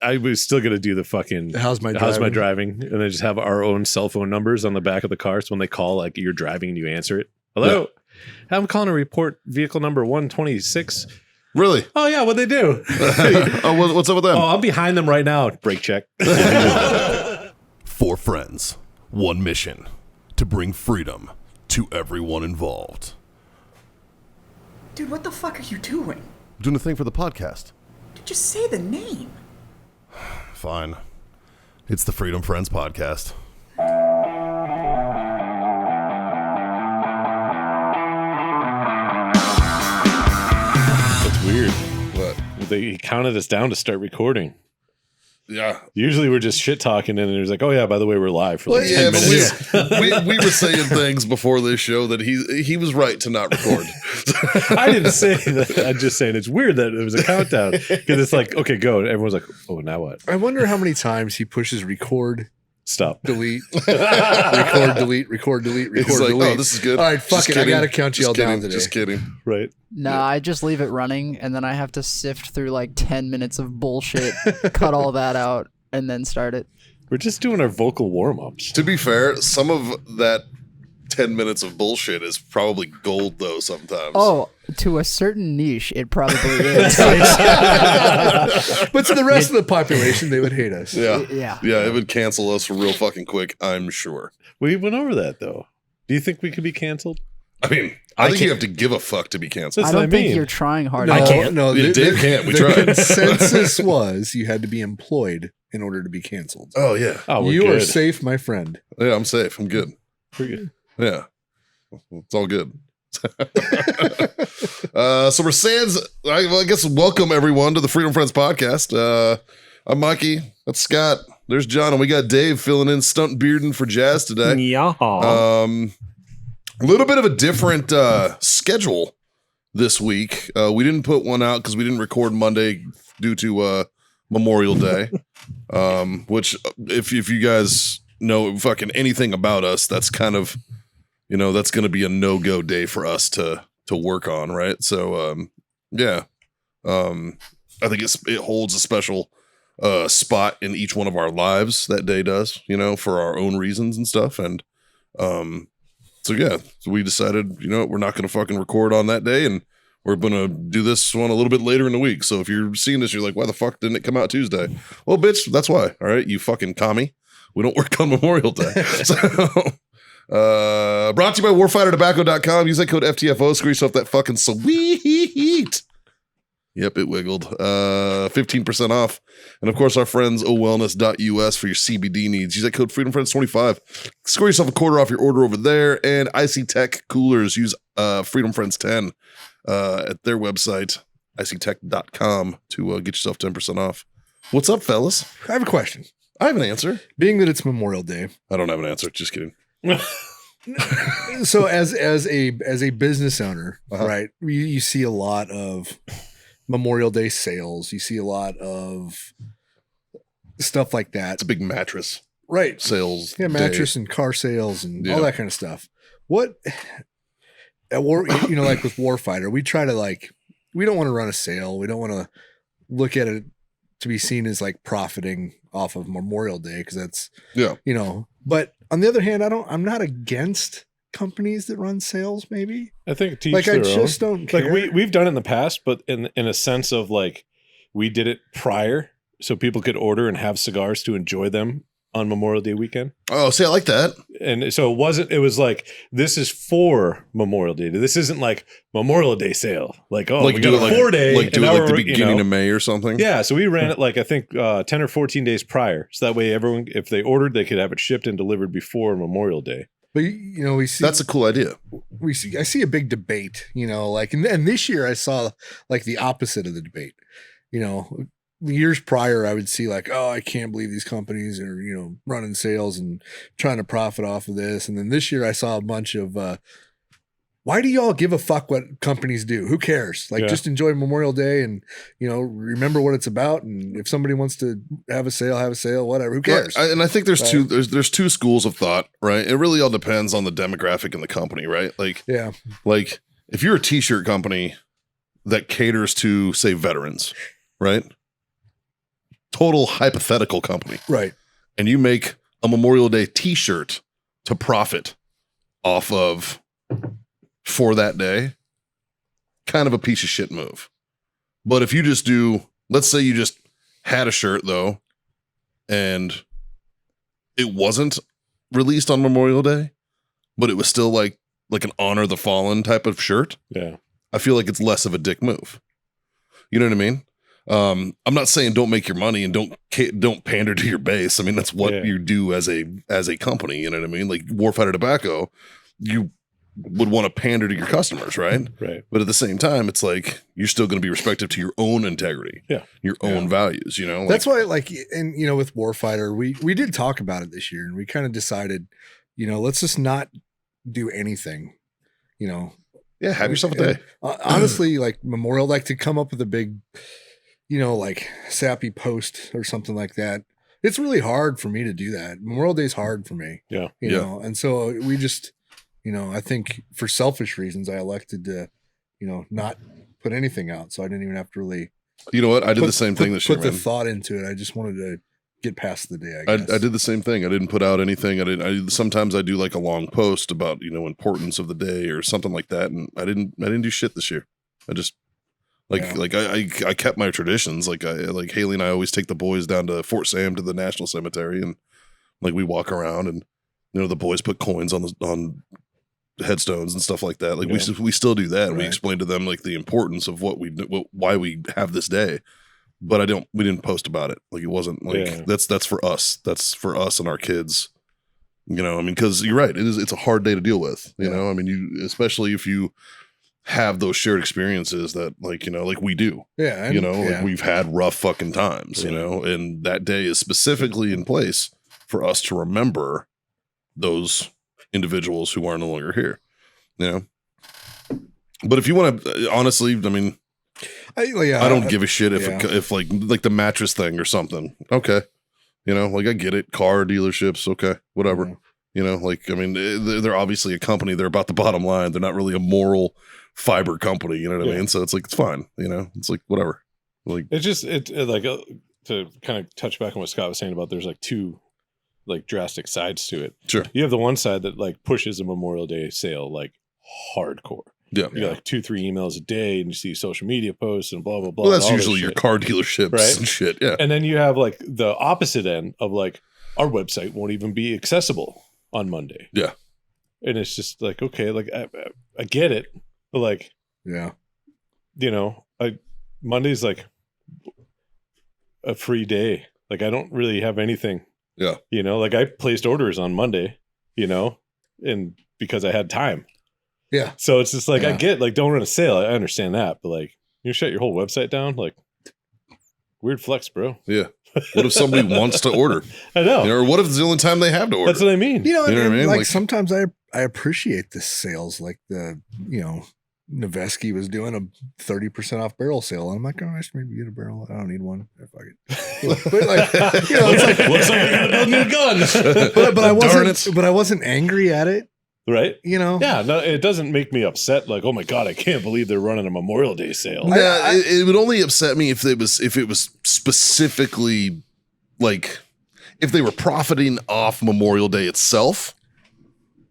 I was still going to do the fucking how's my driving, and then just have our own cell phone numbers on the back of the car. So when they call, like you're driving and you answer it. Hello, I'm calling to report vehicle number 126. Really? Oh yeah, what'd they do? Oh, what's up with them? Oh, I'm behind them right now. Brake check. 4 friends, 1 mission: to bring freedom to everyone involved. Dude, what the fuck are you doing? Doing a thing for the podcast. Dude, just say the name. Fine. It's the Freedom Friends Podcast. That's weird. What? They counted us down to start recording. Yeah. Usually we're just shit talking, and it was like, oh yeah, by the way, we're live for like 10 minutes. we were saying things before this show that he was right to not record. I didn't say that. I'm just saying it's weird that it was a countdown because it's like, okay, go. And everyone's like, oh, now what? I wonder how many times he pushes record, stop, delete, record, delete, record, delete, record, He's like, delete. Oh, this is good. All right, fuck it. I got to count you all down today. Just kidding. Right. No, I just leave it running, and then I have to sift through like 10 minutes of bullshit, cut all that out, and then start it. We're just doing our vocal warm-ups. To be fair, some of that 10 minutes of bullshit is probably gold, though, sometimes. Oh, to a certain niche, it probably is. But to the rest of the population, they would hate us. Yeah. Yeah. Yeah, it would cancel us real fucking quick, I'm sure. We went over that, though. Do you think we could be canceled? I mean, I think you have to give a fuck to be canceled. I don't think you're trying hard No, enough. I can't. No, Yeah, Dave can't. We the tried. consensus was you had to be employed in order to be canceled. Oh, yeah. Oh, we're You good. are safe, my friend. Yeah, I'm safe. I'm good. We're good. Yeah. It's all good. So we're Sans. I guess welcome everyone to the Freedom Friends podcast. I'm Mikey. That's Scott. There's John, and we got Dave filling in stunt bearding for Jazz today. Yeah. A little bit of a different schedule this week. We didn't put one out because we didn't record Monday due to Memorial Day. Which, if you guys know fucking anything about us, that's kind of, that's going to be a no-go day for us to work on, right? So, yeah. I think it holds a special spot in each one of our lives, that day does, for our own reasons and stuff. And so we decided, we're not going to fucking record on that day, and we're going to do this one a little bit later in the week. So if you're seeing this, you're like, why the fuck didn't it come out Tuesday? Well, bitch, that's why. All right, you fucking commie. We don't work on Memorial Day. So, brought to you by warfightertobacco.com. Use that code FTFO. Screw yourself that fucking sweet. Yep, it wiggled. 15% off. And of course, our friends owellness.us for your CBD needs. Use that code FreedomFriends25. Score yourself a quarter off your order over there. And Icy Tech Coolers. Use FreedomFriends10 at their website, icytech.com, to get yourself 10% off. What's up, fellas? I have a question. I have an answer. Being that it's Memorial Day, I don't have an answer. Just kidding. so as a business owner, right? You see a lot of Memorial Day sales. You see a lot of stuff like that. It's a big mattress, right? Sales, mattress and car sales and all that kind of stuff. What at war, like with Warfighter, we try to we don't want to run a sale. We don't want to look at it to be seen as like profiting off of Memorial Day, because that's But on the other hand, I'm not against companies that run sales. Maybe I think to each I their just own. don't care. We've done it in the past, but in a sense of we did it prior so people could order and have cigars to enjoy them on Memorial Day weekend. Oh, see, I like that. And so it was like, this is for Memorial Day. This isn't like Memorial Day sale. We do it 4-day. Do it the beginning of May or something. Yeah. So we ran it I think 10 or 14 days prior. So that way everyone, if they ordered, they could have it shipped and delivered before Memorial Day. But we see that's a cool idea. I see a big debate, and this year I saw the opposite of the debate. Years prior, I would see I can't believe these companies are, running sales and trying to profit off of this. And then this year I saw a bunch of, why do y'all give a fuck what companies do? Who cares? Just enjoy Memorial Day and, remember what it's about. And if somebody wants to have a sale, whatever, who cares? Right. And I think there's two schools of thought, right? It really all depends on the demographic in the company, right? If you're a t-shirt company that caters to, say, veterans, right? total hypothetical company, Right. and you make a Memorial Day t-shirt to profit off of for that day, kind of a piece of shit move. But if you just do, let's say you just had a shirt though, and it wasn't released on Memorial Day, but it was still like an honor the fallen type of shirt. Yeah. I feel like it's less of a dick move. You know what I mean? I'm not saying don't make your money and don't pander to your base. I mean, that's what you do as a company. You know what I mean? Like Warfighter Tobacco, you would want to pander to your customers, right? Right. But at the same time, it's like you're still going to be respectful to your own integrity, your own values. You know, That's why, like, and you know, with Warfighter, we did talk about it this year, and we kind of decided, you know, let's just not do anything. You know, have yourself a day. Honestly, like Memorial, like to come up with a big, you know, like sappy post or something like that. It's really hard for me to do that. Memorial Day is hard for me. Yeah. You know, and so we just, you know, I think for selfish reasons, I elected to, you know, not put anything out. So I didn't even have to really. You know what? I did the same thing this year. Put the thought into it. I just wanted to get past the day. I guess. I did the same thing. I didn't put out anything. Sometimes I do like a long post about, you know, importance of the day or something like that. And I didn't do shit this year. I just I kept my traditions. Like Haley and I always take the boys down to Fort Sam to the National Cemetery, and like we walk around, and you know the boys put coins on headstones and stuff like that. Like we still do that. And we explain to them like the importance of why we have this day. But we didn't post about it. Like it wasn't like that's for us. That's for us and our kids. You know, I mean, because you're right. It's a hard day to deal with. You know, I mean, especially if you have those shared experiences that like, you know, like we do. Yeah. And, you know, like we've had rough fucking times, you know, and that day is specifically in place for us to remember those individuals who are no longer here. You know? But if you want to, honestly, I mean, I don't give a shit if like the mattress thing or something. Okay. You know, like I get it. Car dealerships. Okay. Whatever. Yeah. You know, like, I mean, they're obviously a company. They're about the bottom line. They're not really a moral fiber company. You know what I mean? So it's like, it's fine. You know, it's like, whatever. Like, it's just, to kind of touch back on what Scott was saying about there's like two like drastic sides to it. Sure. You have the one side that like pushes a Memorial Day sale like hardcore. Yeah. You got like 2-3 emails a day and you see social media posts and blah, blah, blah. Well, that's usually your car dealerships and shit. Yeah. And then you have like the opposite end of like our website won't even be accessible on Monday. Yeah. And it's just like, okay, like I get it. But like, yeah, you know, Monday's like a free day. Like I don't really have anything. Yeah. You know, like I placed orders on Monday, you know, and because I had time. Yeah. So it's just like, I get like, don't run a sale. I understand that. But like, you shut your whole website down. Like, weird flex, bro. Yeah. What if somebody wants to order? I know. You know, or what if it's the only time they have to order? That's what I mean. You know what I mean? Like sometimes I appreciate the sales, like the, you know, Noveski was doing a 30% off barrel sale. And I'm like, oh, I should maybe get a barrel. I don't need one. Fuck it. But like, you know, it's like, looks like you're gonna build me a gun. but I wasn't angry at it. Right. You know? Yeah. No, it doesn't make me upset. Like, oh my God, I can't believe they're running a Memorial Day sale. Yeah. It would only upset me if it was specifically like if they were profiting off Memorial Day itself.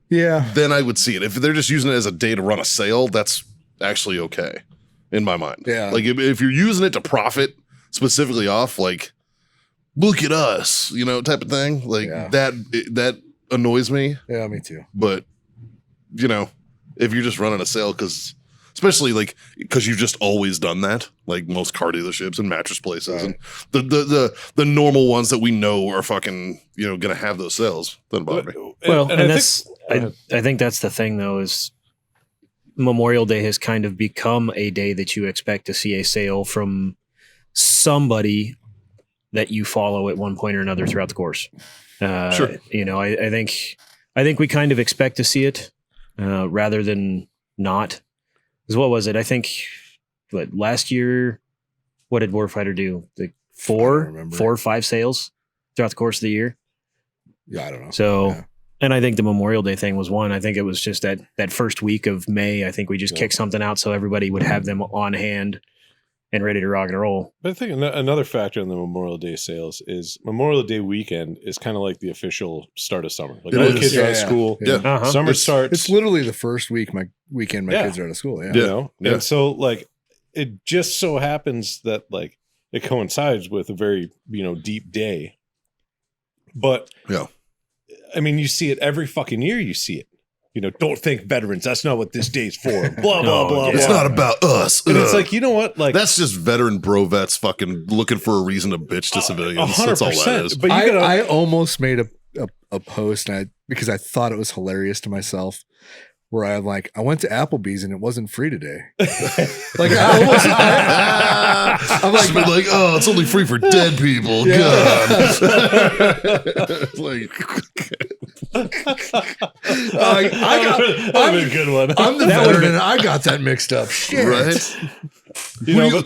Yeah. Then I would see it. If they're just using it as a day to run a sale, that's actually okay in my mind. Yeah. Like if you're using it to profit specifically off, like, look at us, you know, type of thing. Like that annoys me. Yeah, me too. But you know, if you're just running a sale especially like because you've just always done that, like most car dealerships and mattress places and the normal ones that we know are fucking, you know, gonna have those sales, doesn't bother me. Well, and I think that's the thing though, is Memorial Day has kind of become a day that you expect to see a sale from somebody that you follow at one point or another throughout the course. Sure. You know, I think we kind of expect to see it rather than not. Because what was it? I think last year, what did Warfighter do? Like 4 or 5 sales throughout the course of the year. Yeah, I don't know. So, and I think the Memorial Day thing was one. I think it was just that first week of May. I think we just kicked something out so everybody would have them on hand and ready to rock and roll. But I think another factor in the Memorial Day sales is Memorial Day weekend is kind of like the official start of summer. Like all the kids are out of school. Yeah. Uh-huh. Summer starts. It's literally the first week my kids are out of school. Yeah. You know? And so like it just so happens that like it coincides with a very, deep day. But I mean, you see it every fucking year, you see it. Don't think veterans. That's not what this day's for. Blah, blah, blah. It's not about us. And it's like, you know what? Like that's just veteran bro vets fucking looking for a reason to bitch to civilians. 100%. That's all that is. But I almost made a post because I thought it was hilarious to myself. Where I'm like, I went to Applebee's and it wasn't free today. Like I'm like, oh, it's only free for dead people. Yeah. God. Like, I'm a good one. I'm the veteran and I got that mixed up. Shit. Right?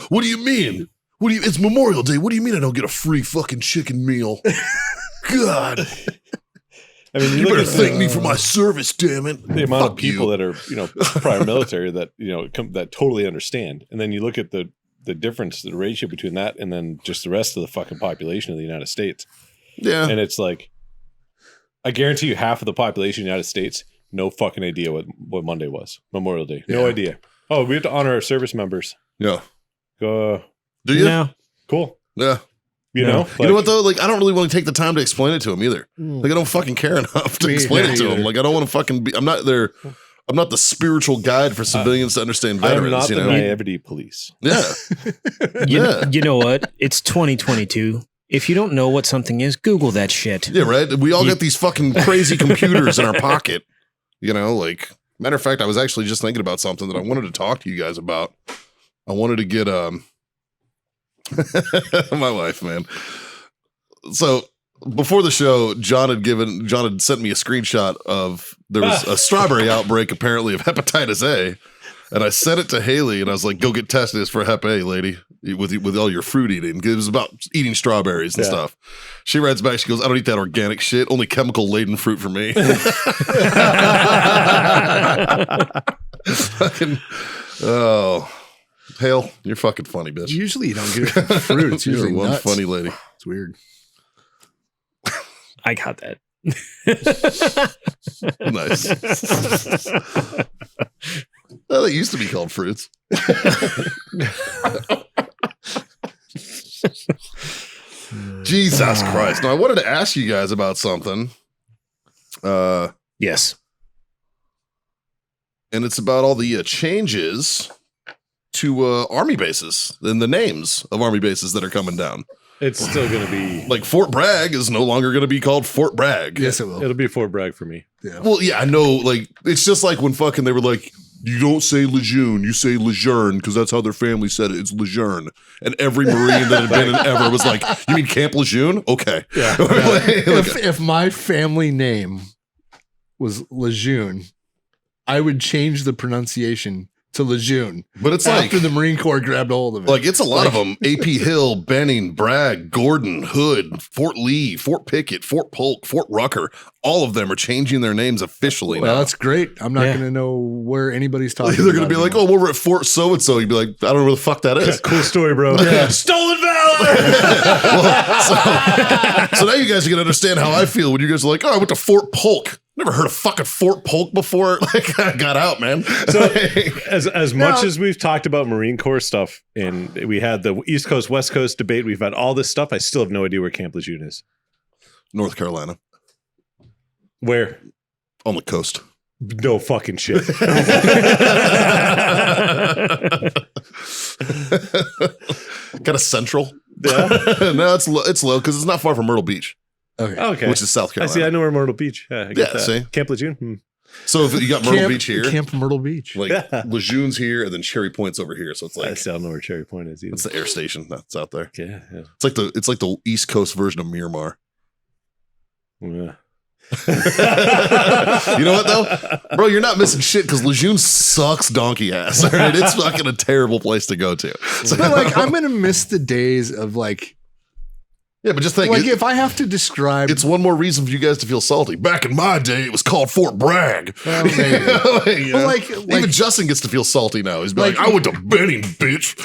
What do you mean? It's Memorial Day. What do you mean I don't get a free fucking chicken meal? God. I mean, you better thank me for my service, damn it. The amount of people that are, prior military that, that totally understand. And then you look at the difference, the ratio between that and then just the rest of the fucking population of the United States. Yeah. And it's like, I guarantee you half of the population of the United States, no fucking idea what Monday was. Memorial Day. No idea. Oh, we have to honor our service members. Yeah. Go. Do you? No. Cool. Yeah. You know what though? Like, I don't really want to take the time to explain it to him either. Like, I don't fucking care enough to explain it to him. Like, I don't want to fucking be. I'm not the spiritual guide for civilians to understand veterans. I'm not the naivety police. Yeah. You know what? It's 2022. If you don't know what something is, Google that shit. Yeah, right. We all got these fucking crazy computers in our pocket. Like, matter of fact, I was actually just thinking about something that I wanted to talk to you guys about. I wanted to get my wife, man. So before the show, John had sent me a screenshot of there was a strawberry outbreak apparently of hepatitis A, and I sent it to Haley and I was like, "Go get tested for Hep A, lady, with all your fruit eating." It was about eating strawberries and stuff. She writes back, she goes, "I don't eat that organic shit. Only chemical laden fruit for me." Fucking Hale, you're fucking funny, bitch. Usually you don't get it from fruit. It's usually one nuts. funny lady. It's weird. I got that. Nice. Well, they used to be called fruits. Jesus Christ. Now, I wanted to ask you guys about something. Yes. And it's about all the changes to army bases and the names of army bases that are coming down. It's still going to be... Like Fort Bragg is no longer going to be called Fort Bragg. Yes, it will. It'll be Fort Bragg for me. Yeah. Well, yeah, I know. Like, it's just like when fucking they were like, you don't say Lejeune, you say Lejeune, because that's how their family said it. It's Lejeune. And every Marine that had been in ever was like, you mean Camp Lejeune? Okay. Yeah. If my family name was Lejeune, I would change the pronunciation to Lejeune. But it's after like the Marine Corps grabbed a hold of it. Like, it's a lot of them. AP Hill, Benning, Bragg, Gordon, Hood, Fort Lee, Fort Pickett, Fort Polk, Fort Rucker. All of them are changing their names officially now. Well, that's great. I'm not going to know where anybody's talking They're going to be like, oh, we're at Fort so-and-so. You'd be like, I don't know where the fuck that is. Cool story, bro. Yeah. Stolen valor! so now you guys are going to understand how I feel when you guys are like, oh, I went to Fort Polk. Never heard of fucking Fort Polk before. Like, I got out, man. So as much as we've talked about Marine Corps stuff, and we had the East Coast, West Coast debate, we've had all this stuff, I still have no idea where Camp Lejeune is. North Carolina. Where? On the coast. No fucking shit. Kind of central. Yeah. No, it's low because it's not far from Myrtle Beach. Okay. Which is South Carolina. I see. I know where Myrtle Beach. I get that. See? Camp Lejeune. So if you got Myrtle Beach here, Camp Myrtle Beach, like Lejeune's here, and then Cherry Point's over here. So it's like I still don't know where Cherry Point is either. It's the air station that's out there. Yeah. It's like the East Coast version of Miramar. Yeah. You know what though, bro? You're not missing shit because Lejeune sucks donkey ass. All right, it's fucking a terrible place to go to. So, but like, I'm gonna miss the days of like Yeah, but just think, like if I have to describe, it's one more reason for you guys to feel salty. Back in my day, it was called Fort Bragg. well, maybe. like, even Justin gets to feel salty now. He's like, I went to Benton, bitch.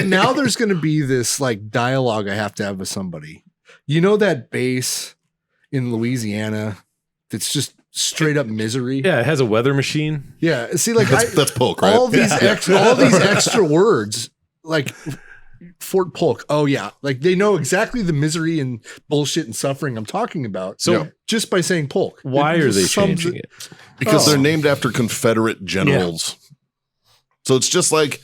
now there's going to be this like dialogue I have to have with somebody. You know that base in Louisiana that's just straight up misery. Yeah, it has a weather machine. Yeah, see, like that's Polk, right? All these extra words, like Fort Polk. Oh yeah, like they know exactly the misery and bullshit and suffering I'm talking about. So just by saying Polk, why are they changing it? Because they're named after Confederate generals. Yeah. So it's just like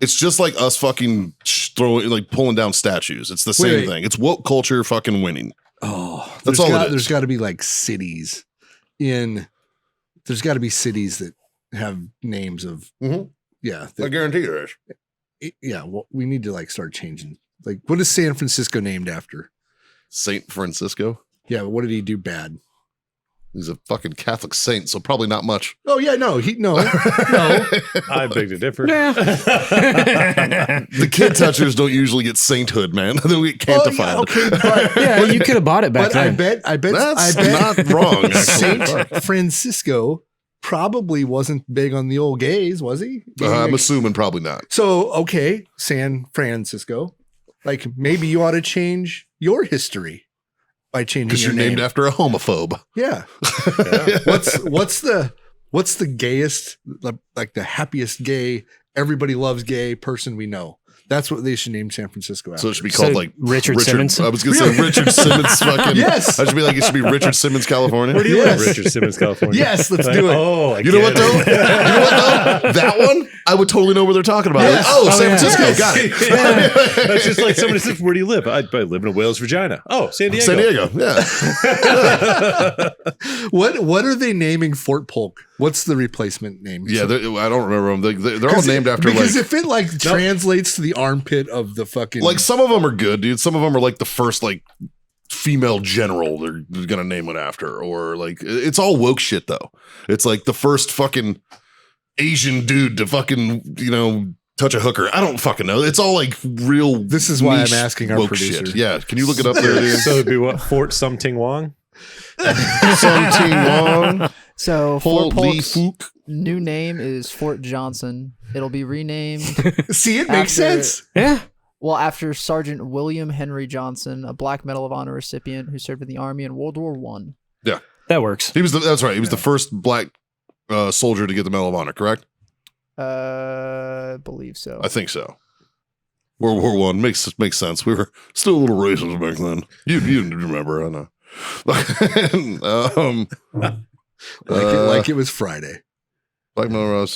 it's just like us fucking pulling down statues. It's the same thing. It's woke culture fucking winning. Oh, that's all it is. There's got to be like cities there's got to be cities that have names of yeah. I guarantee there is. Yeah, well, we need to like start changing. Like, what is San Francisco named after? Saint Francisco. Yeah, but what did he do bad? He's a fucking Catholic saint, so probably not much. Oh yeah, no. I beg to differ. The kid touchers don't usually get sainthood, man. They don't get cantified. Yeah, okay, but, you could have bought it back then. I bet that's not wrong. Saint Francisco probably wasn't big on the old gays, was he? I'm assuming probably not. So okay, San Francisco, like maybe you ought to change your history. By changing because you're named after a homophobe. Yeah. What's the gayest, like the happiest gay, everybody loves gay person we know? That's what they should name San Francisco after. So it should be called like Richard Simmons. I was going to say Richard Simmons fucking. Yes. I should be like, it should be Richard Simmons, California. Where do you live, Richard Simmons, California? Yes, let's do it. Oh, you know what though? That one, I would totally know where they're talking about. Yes. Like, San Francisco. Yes. Got it. Yeah. That's just like somebody says, where do you live? I live in a Wales, Regina. Oh, San Diego. San Diego, yeah. What are they naming Fort Polk? What's the replacement name? Yeah, I don't remember them. They're all named after because if it like translates to the armpit of the fucking like some of them are good, dude. Some of them are like the first like female general they're gonna name it after, or like it's all woke shit though. It's like the first fucking Asian dude to fucking touch a hooker. I don't fucking know. It's all like real. This is why I'm asking our producer. Shit. Yeah, can you look it up there? Dude? So it'd be what, Fort Something Wong? Something Wong. So Fort Holy Polk's fuck. new name is Fort Johnson. It'll be renamed. See, it makes sense. Yeah. Well, after Sergeant William Henry Johnson, a Black Medal of Honor recipient who served in the Army in World War I. Yeah, that works. That's right. He was the first black soldier to get the Medal of Honor. Correct? I believe so. I think so. World War I makes sense. We were still a little racist back then. You didn't remember, I know. Like it was Friday. Black Medal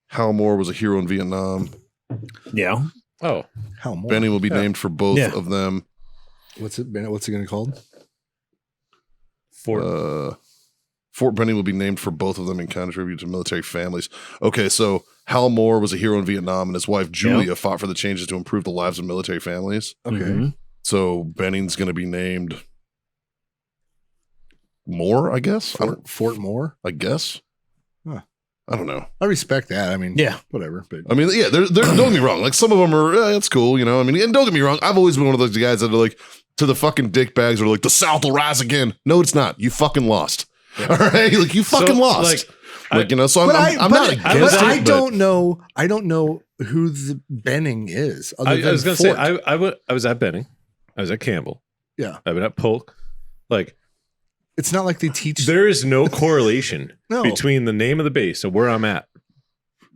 Hal Moore was a hero in Vietnam. Yeah. Oh, Hal Moore. Benny will be named for both of them. What's it going to be called? Fort Benny will be named for both of them in kind of tribute to military families. Okay, so Hal Moore was a hero in Vietnam, and his wife Julia fought for the changes to improve the lives of military families. Okay. Mm-hmm. So Benning's going to be named Moore, I guess. Fort Moore, I guess. Huh. I don't know. I respect that. I mean, whatever. But I mean, yeah, they're don't get me wrong. Like some of them are, that's cool, I mean, and don't get me wrong. I've always been one of those guys that are like, to the fucking dick bags are like, the South will rise again. No, it's not. You fucking lost. Yeah. All right, like you fucking lost. So I'm not against it. I don't know. I don't know who the Benning is. I was going to say I was at Benning. I was at Campbell. Yeah, I've been at Polk. Like, it's not like they teach. There is no correlation between the name of the base and where I'm at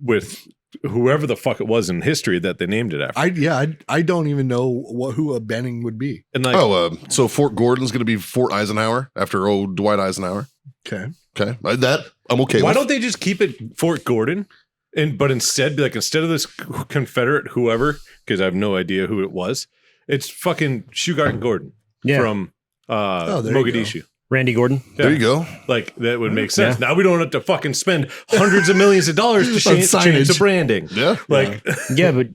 with whoever the fuck it was in history that they named it after. I don't even know who a Benning would be. And like, so Fort Gordon's going to be Fort Eisenhower after old Dwight Eisenhower. Okay, that I'm okay. Why don't they just keep it Fort Gordon, but instead be like, instead of this Confederate whoever, because I have no idea who it was, it's fucking Shoegarten Gordon from Mogadishu. Randy Gordon. Yeah. There you go. Like, that would make sense. Yeah. Now we don't have to fucking spend hundreds of millions of dollars to change the branding. Yeah. Like, yeah, but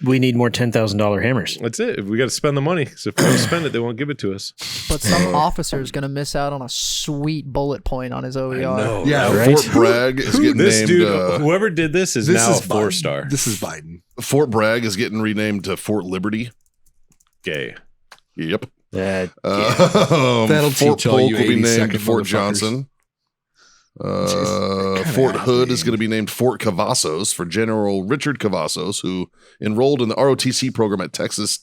we need more $10,000 hammers. That's it. We got to spend the money. So if we don't spend it, they won't give it to us. But some officer is going to miss out on a sweet bullet point on his OER. Yeah, right? Fort Bragg is getting named. Dude, whoever did this is now a 4-star. This is Biden. Fort Bragg is getting renamed to Fort Liberty. gay. Yep. That'll Fort teach all Polk you will be 82nd named Fort motherfuckers. Johnson. Fort Hood is going to be named Fort Cavazos for General Richard Cavazos, who enrolled in the ROTC program at Texas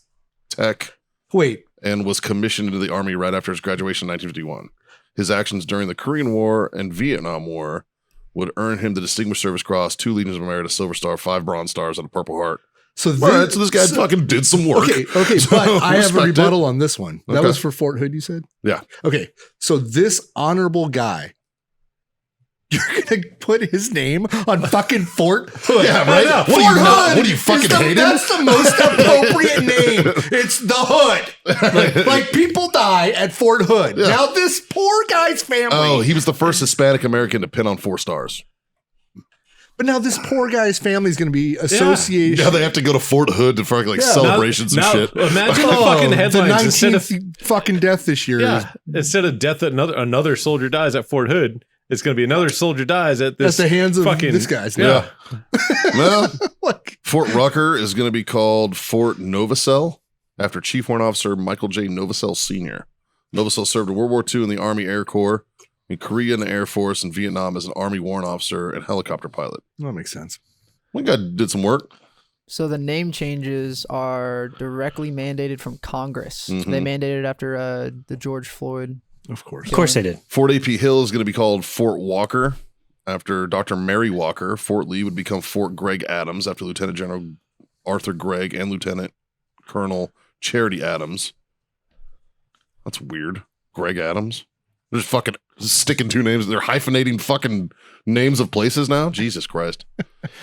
Tech. Wait. And was commissioned into the Army right after his graduation in 1951. His actions during the Korean War and Vietnam War would earn him the Distinguished Service Cross, 2 Legions of Merit, a Silver Star, 5 Bronze Stars, and a Purple Heart. So this guy fucking did some work. Okay, So, but I have a respect rebuttal it. on this one. That Okay. was for Fort Hood, you said? Yeah. Okay, so this honorable guy, you're gonna put his name on fucking Fort Hood. Yeah, right? What What do you fucking hate him? That's the most appropriate name. It's the Hood. Like people die at Fort Hood. Yeah. Now this poor guy's family. Oh, he was the first Hispanic American to pin on 4 stars. But now this poor guy's family is going to be associated. Now they have to go to Fort Hood to fucking celebrations and shit. Imagine the fucking The headlines. Instead 19th fucking death this year. yeah, instead of death, another soldier dies at Fort Hood. It's going to be another soldier dies at this. At the hands of fucking, this guy's. Yeah. Well, Like, Fort Rucker is going to be called Fort Novosel after Chief Warrant Officer Michael J. Novosel Sr. Novosel served in World War II in the Army Air Corps, in Korea in the Air Force, and Vietnam as an Army warrant officer and helicopter pilot. that makes sense. One guy did some work. So the name changes are directly mandated from Congress. Mhm. They mandated after the George Floyd. Of course. Of course they did. Fort AP Hill is going to be called Fort Walker after Dr. Mary Walker. Fort Lee would become Fort Gregg Adams after Lieutenant General Arthur Gregg and Lieutenant Colonel Charity Adams. That's weird. Gregg Adams. They're just fucking sticking 2 names. They're hyphenating fucking names of places now. Jesus Christ.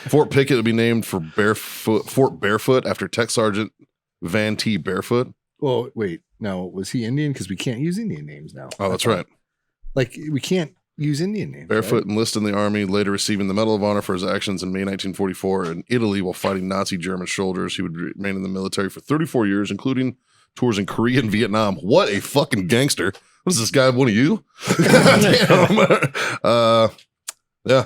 Fort Pickett would be named for Fort Barefoot after Tech Sergeant Van T. Barefoot. Well, wait. Now, was he Indian? Because we can't use Indian names now. Oh, that's right. Like, we can't use Indian names. Barefoot right? enlisted in the army, later receiving the Medal of Honor for his actions in May 1944 in Italy while fighting Nazi German soldiers. He would remain in the military for 34 years, including tours in Korea and Vietnam. What a fucking gangster. What is this guy, one of you? Damn. Yeah.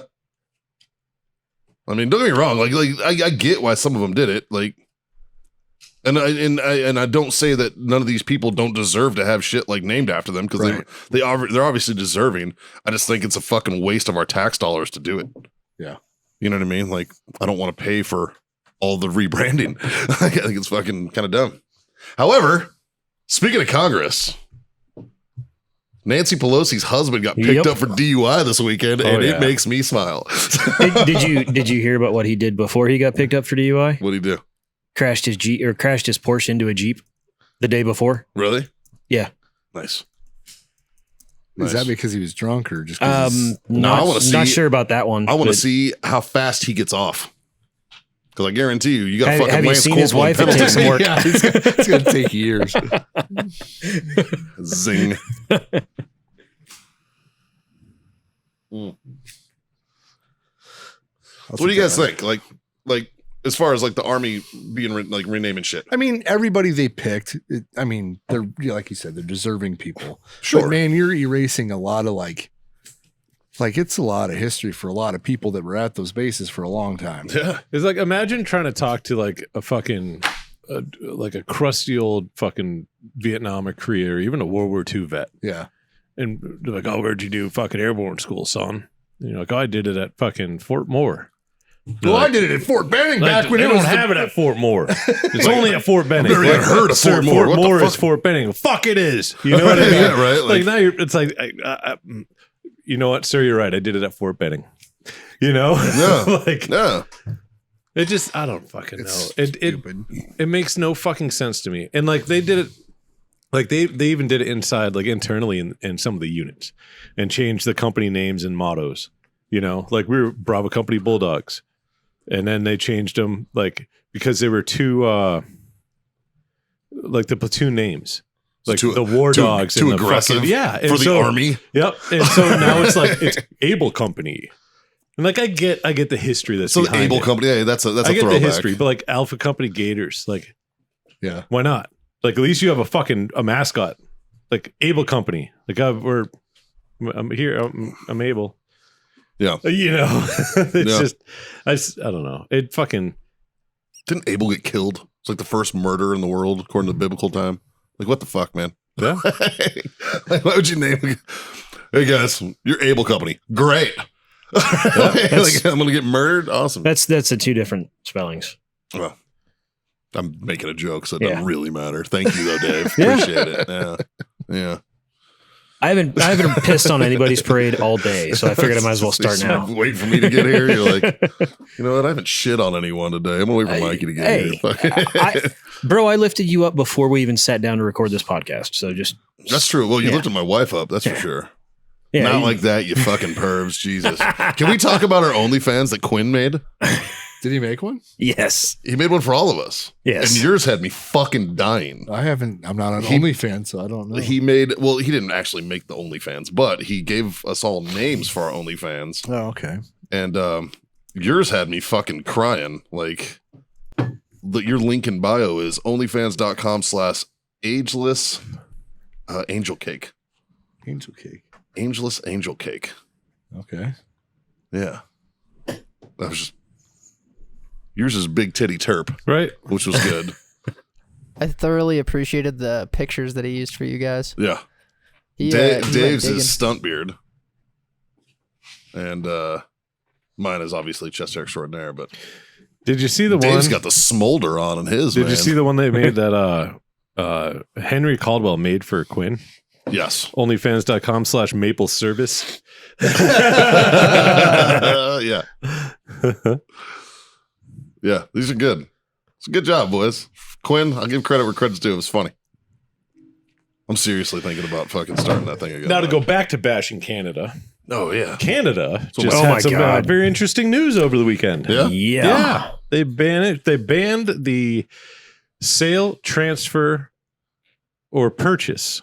I mean, don't get me wrong. I get why some of them did it. Like, and I don't say that none of these people don't deserve to have shit like named after them because Right. they're obviously deserving. I just think it's a fucking waste of our tax dollars to do it. Yeah. You know what I mean? Like, I don't want to pay for all the rebranding. I think it's fucking kind of dumb. However, speaking of Congress, Nancy Pelosi's husband got picked up for DUI this weekend, and it makes me smile. Did you hear about what he did before he got picked up for DUI? What'd he do? Crashed his Porsche into a Jeep the day before. Really? Yeah. Nice. Is that because he was drunk or just? 'cause Not sure about that one. I want to but see how fast he gets off. Because I guarantee you got fucking have you Lance seen his Corporal wife? It penalty. takes some work. Yeah, it's going to take years. Zing. What do you guys think? Like as far as like the army being renaming shit. I mean, everybody they picked. I mean, they're like you said, they're deserving people. Sure. But man, you're erasing a lot of like it's a lot of history for a lot of people that were at those bases for a long time. Yeah. It's like, imagine trying to talk to like a fucking like a crusty old fucking Vietnam or Korea or even a World War II vet. Yeah. And they're like, oh, where'd you do fucking airborne school, son? And you're like, oh, I did it at fucking Fort Moore. Well, I did it at Fort Benning back when they it don't was have it at Fort Moore. It's only at Fort Benning. I've never even heard of Sir, Fort Moore. What the Moore is fuck? Fort Benning. Fuck, it is. You know what I mean? Yeah, right. Like now it's like, you know what, sir? You're right. I did it at Fort Benning. You know? Yeah. Like, yeah. it just, I don't fucking know. Stupid. It makes no fucking sense to me. And like they did it, like they even did it inside, like internally in some of the units, and changed the company names and mottos. You know, like we were Bravo Company Bulldogs, and then they changed them like because they were too like the platoon names. Like the War Dogs, too and the aggressive, fucking, for the army. Yep. And so now it's like it's Able Company, and like I get the history that's So the behind Able it. Company, yeah, that's a I get throwback. the history, but like Alpha Company Gators, like Yeah. why not? Like at least you have a mascot, like Able Company. Like I'm here, I'm able. Yeah. You know, it's Yeah. just I don't know. It fucking Didn't Abel get killed? It's like the first murder in the world according to biblical time. Like, what the fuck, man? Yeah. Like, why would you name it? Hey guys, you're Able Company. Great. Like, I'm gonna get murdered. Awesome. That's the two different spellings. Well, I'm making a joke, so it doesn't really matter. Thank you, though, Dave. Appreciate it. Yeah. I haven't pissed on anybody's parade all day, so I figured I might as well start now. Wait for me to get here. You're like, you know what? I haven't shit on anyone today. I'm gonna wait for Mikey to get here. Bro, I lifted you up before we even sat down to record this podcast. So just that's true. Well, you lifted my wife up. That's for sure. Yeah, not like that, you fucking pervs. Jesus. Can we talk about our OnlyFans that Quinn made? Did he make one? Yes. He made one for all of us. Yes. And yours had me fucking dying. I'm not an OnlyFans, so I don't know. He didn't actually make the OnlyFans, but he gave us all names for our OnlyFans. Oh, okay. And yours had me fucking crying. Like, your link in bio is onlyfans.com/ageless angel cake. Angel cake. Angeless angel cake. Okay. Yeah. That was just yours is big titty terp, right? Which was good. I thoroughly appreciated the pictures that he used for you guys. Yeah. He Dave's is stunt beard. And mine is obviously chest hair extraordinaire, but did you see the Dave's one? got the smolder on in his. Did you see the one they made that Henry Caldwell made for Quinn? Yes. Onlyfans.com/maple service. Yeah. Yeah, these are good. It's a good job, boys. Quinn, I'll give credit where credit's due. It was funny. I'm seriously thinking about fucking starting that thing again. Now to go back to bashing Canada. Oh, yeah. Canada just had some very interesting news over the weekend. Yeah. They banned the sale, transfer, or purchase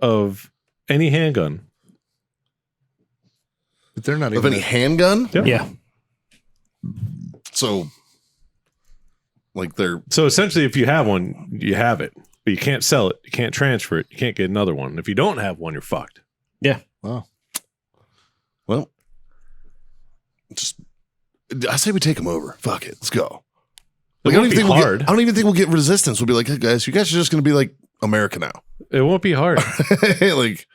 of any handgun. But they're not of any handgun? Yeah. So, like so essentially, if you have one, you have it, but you can't sell it, you can't transfer it, you can't get another one. If you don't have one, you're fucked. Yeah. Wow. Well, I say we take them over. Fuck it, let's go. Like, I don't even think we'll get resistance. We'll be like, hey guys, you guys are just going to be like America now. It won't be hard. Like,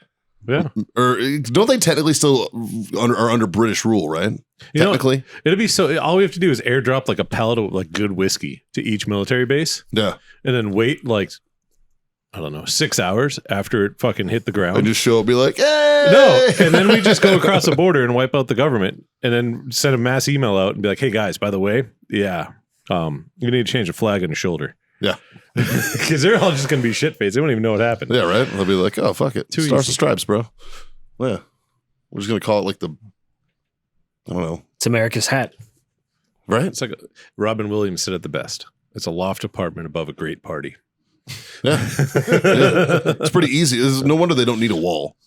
yeah. Or don't they technically still are under British rule, right? Technically, it'll be so. All we have to do is airdrop like a pallet of like good whiskey to each military base. Yeah, and then wait like, I don't know, 6 hours after it fucking hit the ground. And just show up, be like, hey! No, and then we just go across the border and wipe out the government, and then send a mass email out and be like, hey guys, by the way, you need to change the flag on your shoulder. Yeah. Because they're all just going to be shit-faced. They won't even know what happened. Yeah, right? They'll be like, oh, fuck it. Stars and Stripes, bro. Yeah. We're just going to call it like I don't know. It's America's hat. Right? It's like Robin Williams said it the best. It's a loft apartment above a great party. Yeah. It's pretty easy. No wonder they don't need a wall.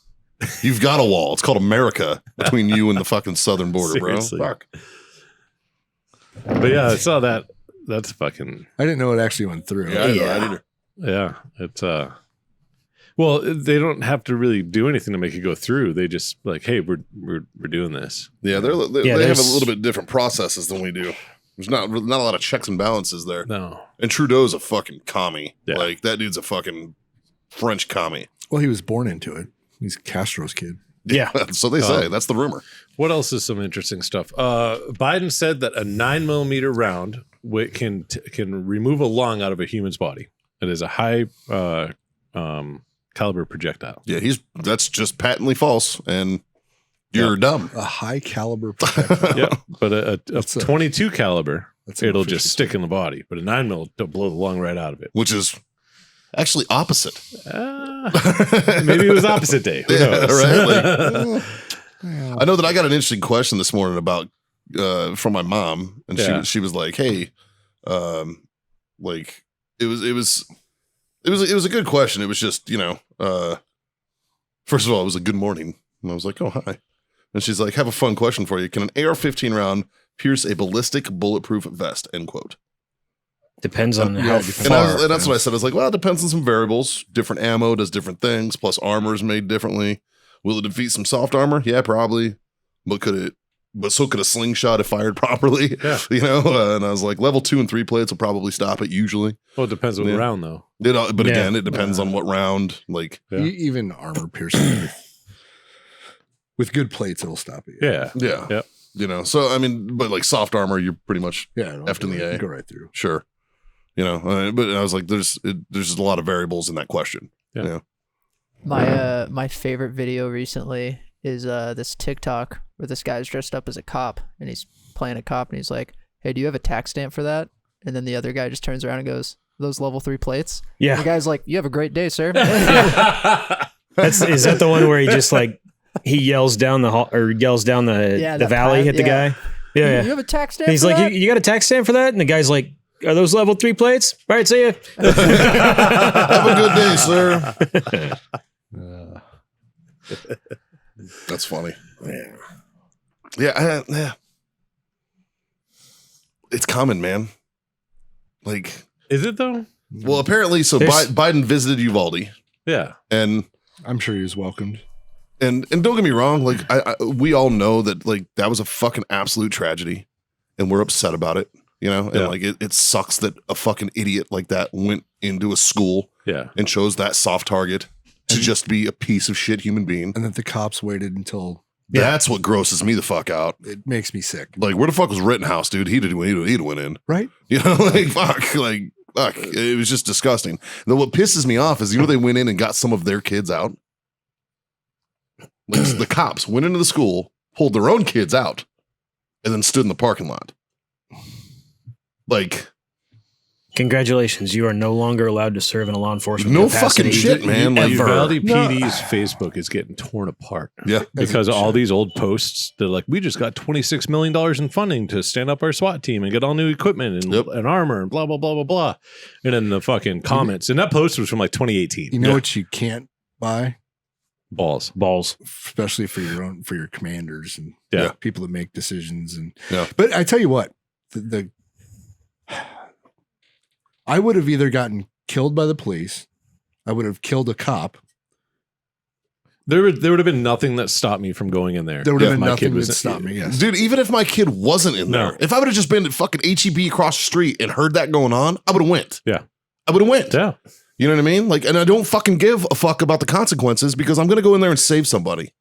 You've got a wall. It's called America between you and the fucking southern border, Seriously. bro. Fuck. But yeah, I saw that. That's fucking. I didn't know it actually went through. Yeah, it's well, they don't have to really do anything to make it go through. They just like, hey, we're doing this. Yeah, they have a little bit different processes than we do. There's not a lot of checks and balances there. No. And Trudeau's a fucking commie. Yeah. Like, that dude's a fucking French commie. Well, he was born into it. He's Castro's kid. Yeah. So they say. That's the rumor. What else is some interesting stuff? Biden said that a 9mm round can remove a lung out of a human's body. It is a high caliber projectile. Yeah, that's just patently false, and you're dumb. A high caliber projectile. Yeah, but a 22 caliber, it'll just stick in the body. But a 9mm will blow the lung right out of it. Which is actually opposite. Maybe it was opposite day. Who knows? Right? I know that I got an interesting question this morning about from my mom, and she was like, "Hey, like it was a good question. It was just, first of all, it was a good morning, and I was like, oh hi, and she's like, have a fun question for you. Can an AR-15 round pierce a ballistic bulletproof vest? End quote. Depends on how far. And that's what I said. I was like, well, it depends on some variables. Different ammo does different things. Plus, armor is made differently. Will it defeat some soft armor? Yeah, probably. But could it but so could a slingshot if fired properly. Yeah. You know, and I was like, level 2 and 3 plates will probably stop it usually. Well, it depends on what round though. But again, it depends on what round. Like even armor piercing with good plates, it'll stop it. Yeah. You know, so I mean, but like soft armor, you're pretty much effed in the A. Go right through. Sure. You know, but I was like, there's just a lot of variables in that question. Yeah. You know? My favorite video recently is this TikTok where this guy's dressed up as a cop and he's playing a cop and he's like, "Hey, do you have a tax stamp for that?" And then the other guy just turns around and goes, "Those level 3 plates?" Yeah. And the guy's like, "You have a great day, sir." Is that the one where he just like he yells down the hall or yells down the valley at the guy? Yeah. You have a tax stamp? And he's for like, that? you got a tax stamp for that? And the guy's like, "Are those level 3 plates? All right, see ya." Have a good day, sir. That's funny. Yeah. It's common, man. Like, is it though? Well, apparently, so Biden visited Uvalde. Yeah, and I'm sure he was welcomed. And don't get me wrong, like we all know that like that was a fucking absolute tragedy, and we're upset about it. You know, and like it sucks that a fucking idiot like that went into a school, and chose that soft target to just be a piece of shit human being, and that the cops waited until. That's what grosses me the fuck out. It makes me sick. Like, where the fuck was Rittenhouse, dude? He'd went in, right? You know, like fuck. It was just disgusting. Though what pisses me off is they went in and got some of their kids out. Like the cops went into the school, pulled their own kids out, and then stood in the parking lot. Like, congratulations, you are no longer allowed to serve in a law enforcement fucking capacity. shit, man. Like, Uvalde PD's Facebook is getting torn apart. Yeah, because of all these old posts. They're like, we just got $26 million in funding to stand up our SWAT team and get all new equipment and armor and blah blah blah blah blah. And then the fucking comments, and that post was from like 2018. You know what you can't buy? Balls, especially for your commanders and people that make decisions. And but I tell you what, I would have either gotten killed by the police, I would have killed a cop. There would have been nothing that stopped me from going in there. There would have been nothing that stopped me. Yes, dude. Even if my kid wasn't in there, if I would have just been at fucking HEB across the street and heard that going on, I would have went. Yeah, I would have went. Yeah. You know what I mean? Like, and I don't fucking give a fuck about the consequences because I'm gonna go in there and save somebody.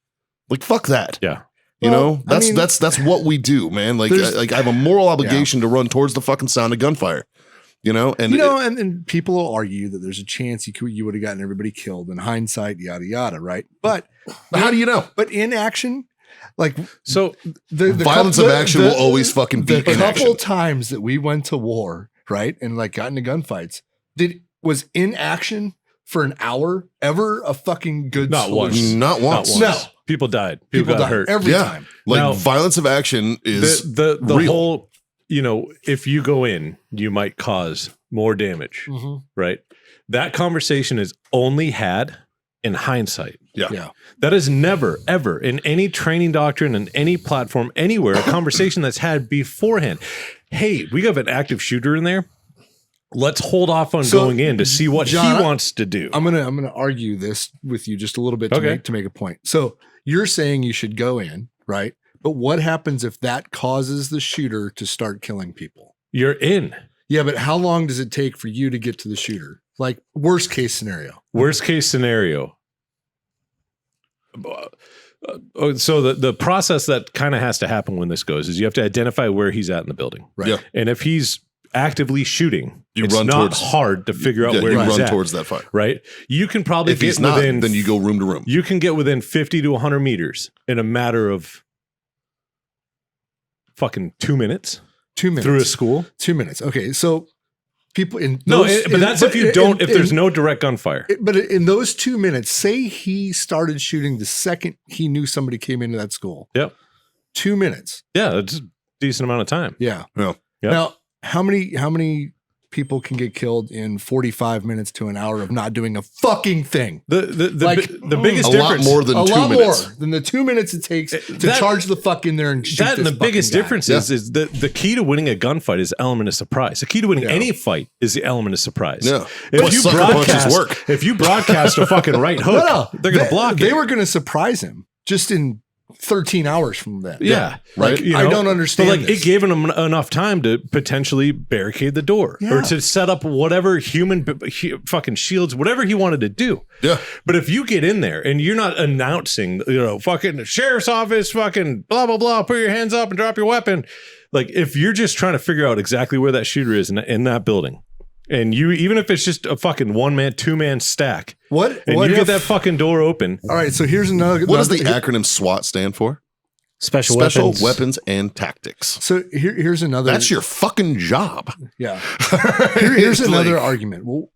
Like, fuck that. Yeah. You know, that's what we do, man. Like I have a moral obligation to run towards the fucking sound of gunfire. You know, and people will argue that there's a chance you would have gotten everybody killed. In hindsight, yada yada, right? But how do you know? But in action, like so, the violence of action will always fucking beat the in action. couple times that we went to war, right, and like got into gunfights, was in action for an hour ever a fucking good solution? Not once. No. People died. People got hurt every time. Like now, violence of action is the real. whole, you know, if you go in, you might cause more damage, right? That conversation is only had in hindsight. Yeah. That is never, ever in any training doctrine and any platform anywhere, a conversation that's had beforehand. Hey, we have an active shooter in there. Let's hold off on going in to see what John, he wants to do. I'm gonna argue this with you just a little bit to make a point. So you're saying you should go in, right? But what happens if that causes the shooter to start killing people? You're in. Yeah, but how long does it take for you to get to the shooter? Like worst case scenario. Worst case scenario. So the process that kind of has to happen when this goes is you have to identify where he's at in the building. Right. Yeah. And if he's actively shooting, it's run not towards, hard to figure out where you he's run at, towards that fire. Right? You can probably if get he's not, within, then you go room to room. You can get within 50 to 100 meters in a matter of fucking 2 minutes. 2 minutes. Through a school. 2 minutes. Okay, so people in if there's no direct gunfire. But in those 2 minutes, say he started shooting the second he knew somebody came into that school. Yep. 2 minutes. Yeah, it's a decent amount of time. Yeah. Yep. Now, how many people can get killed in 45 minutes to an hour of not doing a fucking thing? The biggest difference, lot more than 2 minutes. More than the 2 minutes it takes to charge the fuck in there and shoot that. And the biggest difference is the key to winning a gunfight is the element of surprise. The key to winning any fight is the element of surprise. Yeah. If you broadcast a fucking right hook, they're gonna block it. They were gonna surprise him just in 13 hours from that. Yeah. Like, you know, I don't understand. But like it gave them enough time to potentially barricade the door or to set up whatever fucking shields, whatever he wanted to do. Yeah. But if you get in there and you're not announcing, you know, fucking sheriff's office, fucking blah, blah, blah, put your hands up and drop your weapon. Like if you're just trying to figure out exactly where that shooter is in that building. And you, even if it's just a fucking 1-man, 2-man stack, and you get that fucking door open. All right, so here's another. What does the acronym SWAT stand for? Special weapons and tactics. So here's another. That's your fucking job. Yeah. Here's another argument. Well,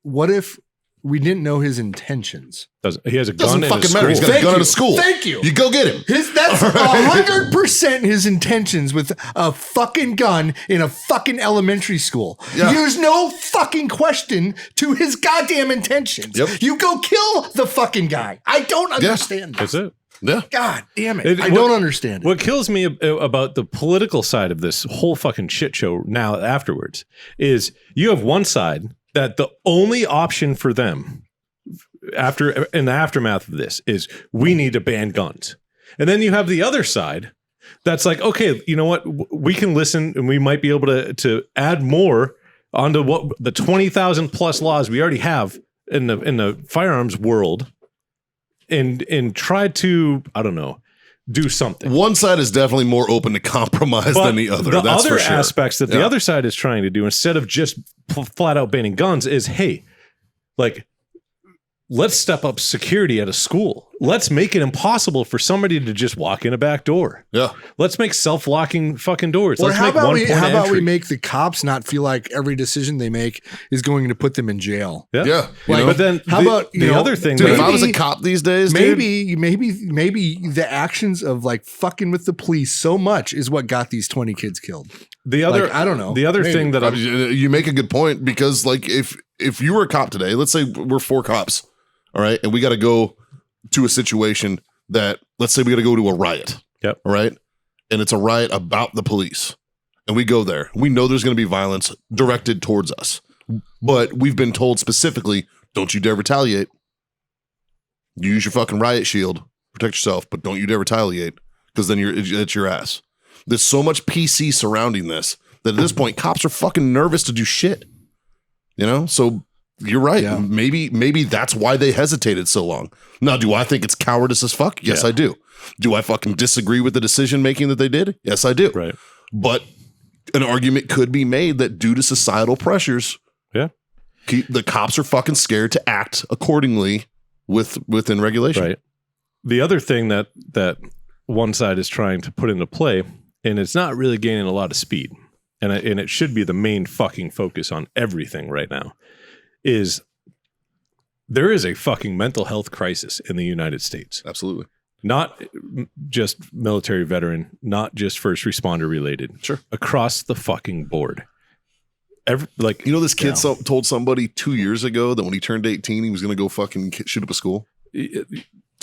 what if we didn't know his intentions? He has a gun in his matter. school. He's got a gun in a school. Thank you. You go get him. That's 100% his intentions with a fucking gun in a fucking elementary school. Yeah. There's no fucking question to his goddamn intentions. Yep. You go kill the fucking guy. I don't understand this. That's it. Yeah. God damn it. I don't understand it. What kills me about the political side of this whole fucking shit show now afterwards is you have one side that the only option for them in the aftermath of this is we need to ban guns. And then you have the other side that's like, okay, you know what? We can listen and we might be able to add more onto what the 20,000 plus laws we already have in the firearms world and try to, I don't know, do something. One side is definitely more open to compromise than the other. The That's other for sure. aspects that the other side is trying to do, instead of just flat out banning guns, is hey, like, let's step up security at a school. Let's make it impossible for somebody to just walk in a back door. Yeah. Let's make self-locking fucking doors. Or Let's how make about one point we make the cops not feel like every decision they make is going to put them in jail? Yeah. Yeah. Like, But then how about the other thing? Dude, that- if I was a cop these days, maybe the actions of like fucking with the police so much is what got these 20 kids killed. the other, like, I don't know. The other Maybe. thing that I mean, you make a good point because like if you were a cop today, let's say we're 4 cops, all right, and we got to go to a situation that, let's say we got to go to a riot. Yep. All right. And it's a riot about the police. And we go there. We know there's going to be violence directed towards us. But we've been told specifically, don't you dare retaliate. Use your fucking riot shield. Protect yourself, but don't you dare retaliate because then it's your ass. There's so much PC surrounding this that at this point, cops are fucking nervous to do shit. You know? So you're right. Yeah. Maybe that's why they hesitated so long. Now, do I think it's cowardice as fuck? Yes, I do. Do I fucking disagree with the decision making that they did? Yes, I do. Right. But an argument could be made that due to societal pressures, the cops are fucking scared to act accordingly within regulation. Right. The other thing that one side is trying to put into play, and it's not really gaining a lot of speed, and it should be the main fucking focus on everything right now, is there is a fucking mental health crisis in the United States. Absolutely. Not just military veteran, not just first responder related. Sure. Across the fucking board. This kid told somebody 2 years ago that when he turned 18, he was going to go fucking shoot up a school. 2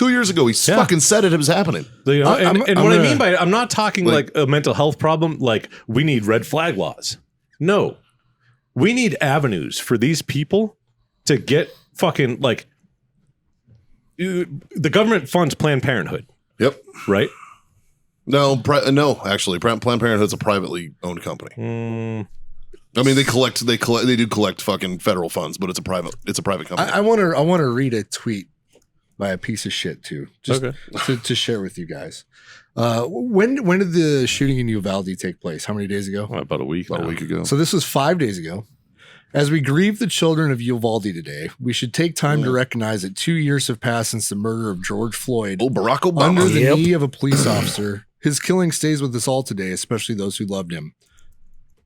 years ago, he fucking said it was happening. You know, and what I mean by it, I'm not talking like a mental health problem, like we need red flag laws. No. We need avenues for these people to get fucking like the government funds Planned Parenthood. Yep. Right? No, actually, Planned Parenthood's a privately owned company. I mean, they do collect fucking federal funds, but it's a private company. I want to read a tweet by a piece of shit too, just to share with you guys. When did the shooting in Uvalde take place? How many days ago? About a week. About a week ago. So this was 5 days ago. As we grieve the children of Uvalde today, we should take time to recognize that 2 years have passed since the murder of George Floyd. Oh, Barack Obama. Under the knee of a police officer. His killing stays with us all today, especially those who loved him.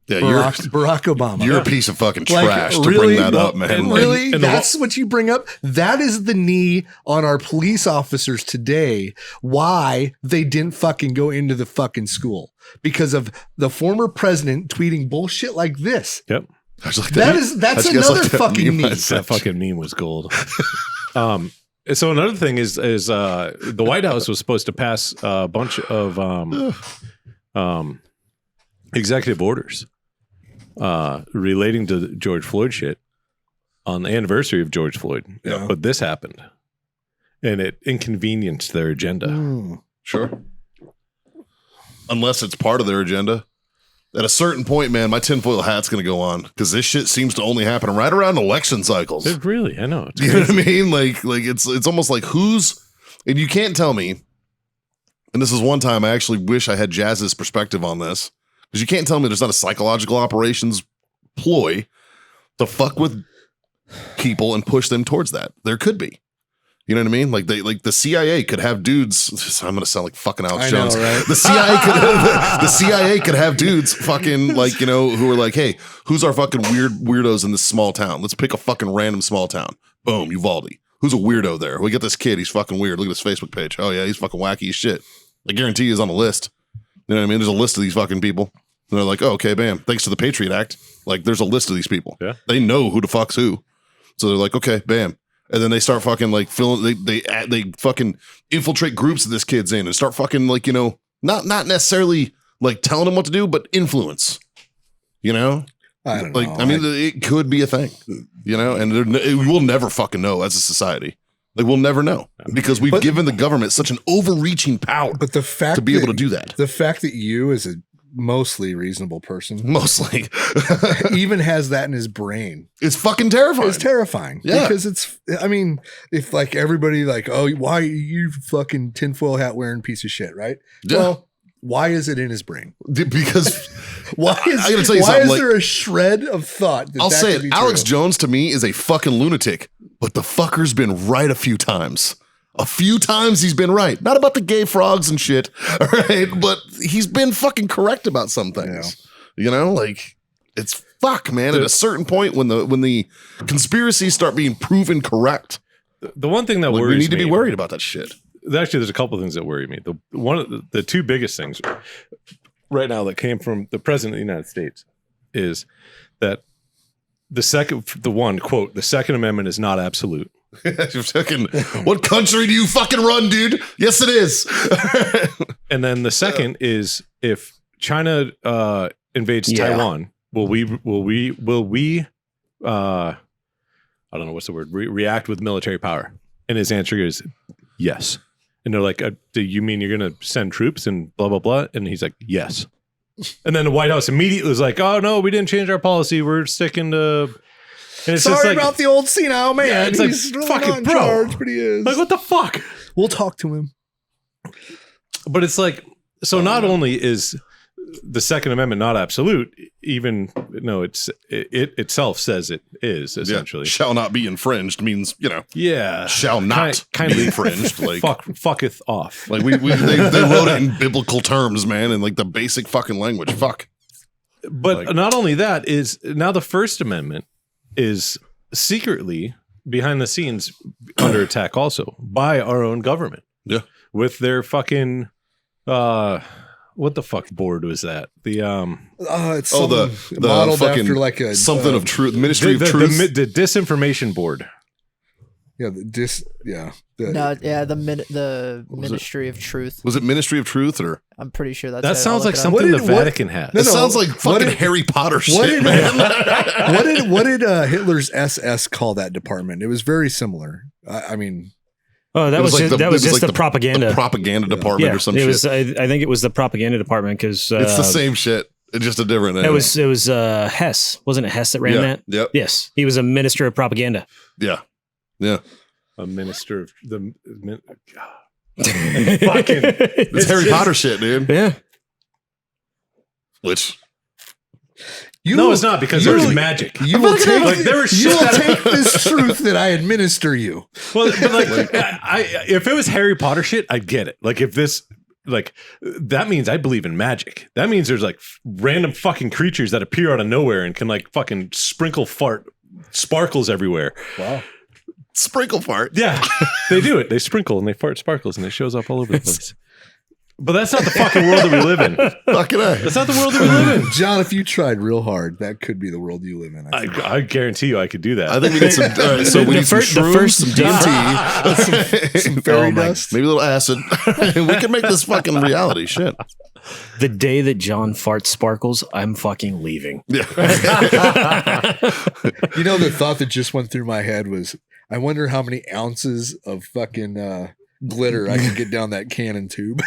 Yeah, Barack Obama. You're a piece of fucking trash to bring that up, man. And really, that's what you bring up? That is the knee on our police officers today. Why they didn't fucking go into the fucking school. Because of the former president tweeting bullshit like this. Yep. That's another fucking knee. That fucking meme was gold. So another thing is the White House was supposed to pass a bunch of executive orders relating to the George Floyd shit on the anniversary of George Floyd. Yeah. But this happened, and it inconvenienced their agenda. Sure. Unless it's part of their agenda. At a certain point, man, my tinfoil hat's going to go on because this shit seems to only happen right around election cycles. It really, I know. You know what I mean? Like it's almost like and you can't tell me, and this is one time I actually wish I had Jazz's perspective on this, because you can't tell me there's not a psychological operations ploy to fuck with people and push them towards that. There could be. You know what I mean? Like the CIA could have dudes. I'm gonna sound like fucking Alex Jones. Right? The CIA could have dudes fucking like, you know, who are like, hey, who's our fucking weirdos in this small town? Let's pick a fucking random small town. Boom, Uvalde. Who's a weirdo there? We get this kid. He's fucking weird. Look at his Facebook page. Oh yeah, he's fucking wacky as shit. I guarantee he's on a list. You know what I mean? There's a list of these fucking people. And they're like, oh, okay, bam. Thanks to the Patriot Act, like there's a list of these people. Yeah. They know who the fuck's who. So they're like, okay, bam. And then they start fucking like filling. They fucking infiltrate groups that this kid's in and start fucking like, you know, not necessarily like telling him what to do, but influence. You know, I don't know. Like I mean, it could be a thing. You know, and we'll never fucking know as a society. Like we'll never know because we've given the government such an overreaching power. But the fact to be able to do that, the fact that you as a mostly reasonable person, mostly even has that in his brain, it's fucking terrifying. It's terrifying. Yeah, because it's. I mean, if like everybody like, oh, why are you fucking tinfoil hat wearing piece of shit, right? Yeah. Well, why is it in his brain? Because why is I gotta tell you why something, is like, there a shred of thought? I'll say it. Alex Jones to me is a fucking lunatic, but the fucker's been right a few times. A few times he's been right. Not about the gay frogs and shit, all right? But he's been fucking correct about some things. Yeah. You know, like it's fuck, man. At a certain point, when the conspiracies start being proven correct, the one thing that worries me, we need to be worried about that shit. Actually, there's a couple of things that worry me. One of the two biggest things right now that came from the president of the United States is that the Second Amendment is not absolute. You're fucking, what country do you fucking run, dude? Yes, it is. And then the second is if China invades Taiwan, will we I don't know what's the word, react with military power? And his answer is yes. And they're like, do you mean you're going to send troops and blah, blah, blah? And he's like, yes. And then the White House immediately was like, oh, no, we didn't change our policy. We're sticking to... And it's Sorry just like, about the old senile man. Yeah, it's He's like, really fucking not in bro. charge, but he is. Like, what the fuck? We'll talk to him. But it's like, so not only is the Second Amendment not absolute, even no, it itself says it is essentially. Yeah. Shall not be infringed means, you know. Yeah. Shall not be infringed. Like fucketh off. Like they wrote it in biblical terms, man, in like the basic fucking language. Fuck. But like, not only that is now the First Amendment is secretly behind the scenes under attack also by our own government. Yeah. With their fucking what the fuck board was that? The it's the modeled fucking after like a something of truth, Ministry of Truth, the disinformation board. Yeah, the Ministry of Truth. Was it Ministry of Truth or? I'm pretty sure that's that sounds like something the Vatican has. It sounds like fucking Harry Potter shit, man. What did Hitler's SS call that department? It was very similar. I mean. Oh, that was just the propaganda. The propaganda department or some shit. I think it was the propaganda department because it's the same shit. It's just a different name. It was Hess. Wasn't it Hess that ran that? Yep. Yes. He was a minister of propaganda. Yeah. Yeah. A minister of the fucking it's Harry Potter shit, dude. Yeah. Which no, it's not because there's magic. You will take this truth that I administer you. Well, but like, if it was Harry Potter shit, I'd get it. Like if this, like that means I believe in magic. That means there's like random fucking creatures that appear out of nowhere and can like fucking sprinkle sparkles everywhere. Wow. Sprinkle fart. Yeah, they do it. They sprinkle and they fart sparkles and it shows up all over the place. But that's not the fucking world that we live in. Fucking A. That's not the world that we live in. John, if you tried real hard, that could be the world you live in. I guarantee you I could do that. I think we need some, so we need some shrooms, some DMT, some fairy dust. Maybe a little acid. We can make this fucking reality. Shit. The day that John farts sparkles, I'm fucking leaving. Yeah. You know, the thought that just went through my head was, I wonder how many ounces of fucking glitter, I could get down that cannon tube.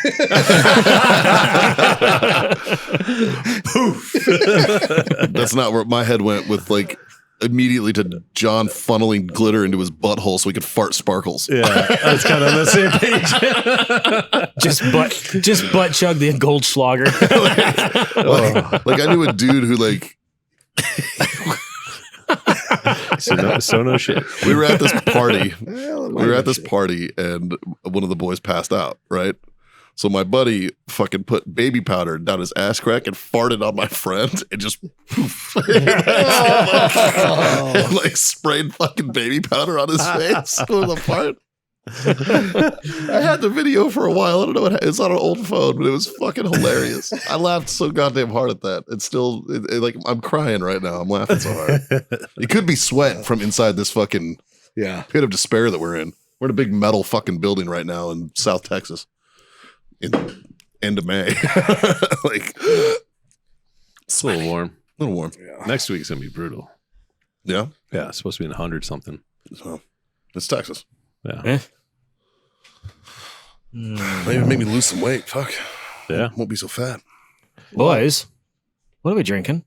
That's not where my head went with like immediately to John funneling glitter into his butthole so he could fart sparkles. Yeah, that's kind of on the same page. just butt chug the Goldschlager. like I knew a dude who like so no shit. we were at this party. And one of the boys passed out, right? So my buddy fucking put baby powder down his ass crack and farted on my friend and just poof. And, like sprayed fucking baby powder on his face with a fart. I had the video for a while. I don't know what it's on an old phone, but it was fucking hilarious. I laughed so goddamn hard at that. It's still like I'm crying right now. I'm laughing so hard. It could be sweat from inside this fucking pit of despair that we're in. We're in a big metal fucking building right now in South Texas. In end of May. Like it's a little warm. Yeah. Next week's gonna be brutal. Yeah? Yeah, it's supposed to be in 100 something. So it's Texas. Yeah. Maybe make me lose some weight. Fuck. Yeah. Won't be so fat. Boys, what are we drinking?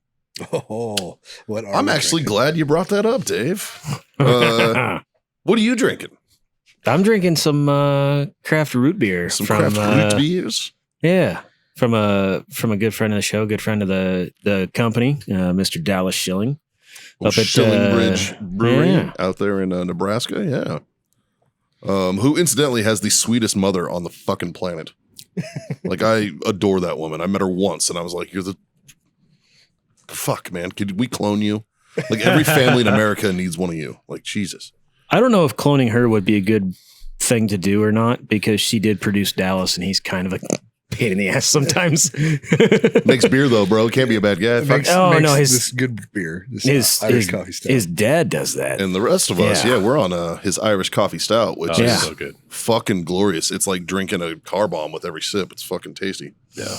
Oh, what are I'm we actually drinking? glad you brought that up, Dave. What are you drinking? I'm drinking some craft root beer. Some craft root beers? Yeah. From a good friend of the show, good friend of the company, Mr. Dallas Schilling. Up at Shilling Bridge Brewery out there in Nebraska. Yeah. Who incidentally has the sweetest mother on the fucking planet. Like I adore that woman. I met her once and I was like, you're the fuck, man. Could we clone you? Like every family in America needs one of you. Like Jesus. I don't know if cloning her would be a good thing to do or not, because she did produce Dallas and he's kind of a pain in the ass sometimes. Makes beer though, bro. Can't be a bad guy. Makes this good beer. This Irish coffee stout. His dad does that. And the rest of us, we're on his Irish coffee stout, which is so good. Fucking glorious. It's like drinking a car bomb with every sip. It's fucking tasty. Yeah.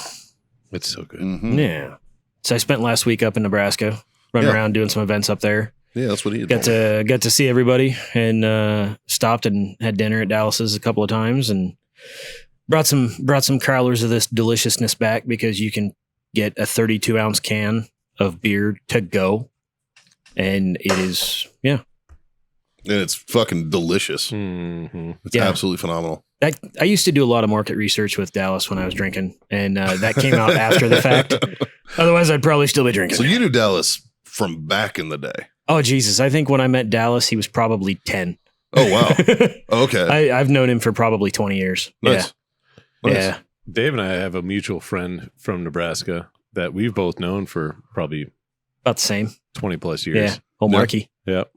It's so good. Mm-hmm. Yeah. So I spent last week up in Nebraska, running around doing some events up there. Yeah, that's what he did. Got to see everybody and stopped and had dinner at Dallas's a couple of times and brought some crowlers of this deliciousness back, because you can get a 32-ounce can of beer to go, and it is and it's fucking delicious. Mm-hmm. It's absolutely phenomenal. I used to do a lot of market research with Dallas when I was drinking, and that came out after the fact. Otherwise, I'd probably still be drinking. So you knew Dallas from back in the day. Oh, Jesus. I think when I met Dallas, he was probably 10. Oh, wow. Okay. I've known him for probably 20 years. Nice. Yeah. Nice. Yeah. Dave and I have a mutual friend from Nebraska that we've both known for probably About the same. 20 plus years. Yeah. Oh, Marky. Yep.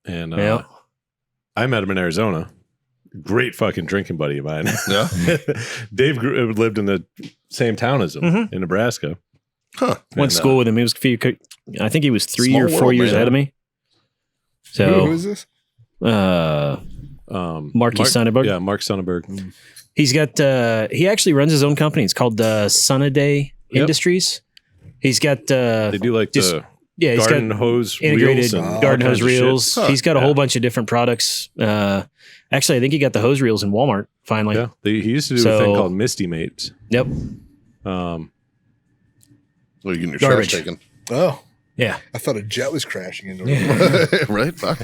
And I met him in Arizona. Great fucking drinking buddy of mine. Yeah. Dave lived in the same town as him in Nebraska. Huh. Went to school with him. He was I think he was 3 Small or 4 world, years man. ahead of me. So Who is this? Marky Sonnenberg. Yeah, Mark Sonnenberg. He's got he actually runs his own company. It's called Sunnaday Industries. He's got They do like just- the he's garden got hose integrated reels and garden all hose kinds of shit. reels. Huh. He's got a whole bunch of different products. Actually, I think he got the hose reels in Walmart finally. Yeah, he used to do a So- thing called Misty Mates. Yep. Well, you're getting your Garbage. trash taken. Oh, Yeah. I thought a jet was crashing into it. Right? Fuck.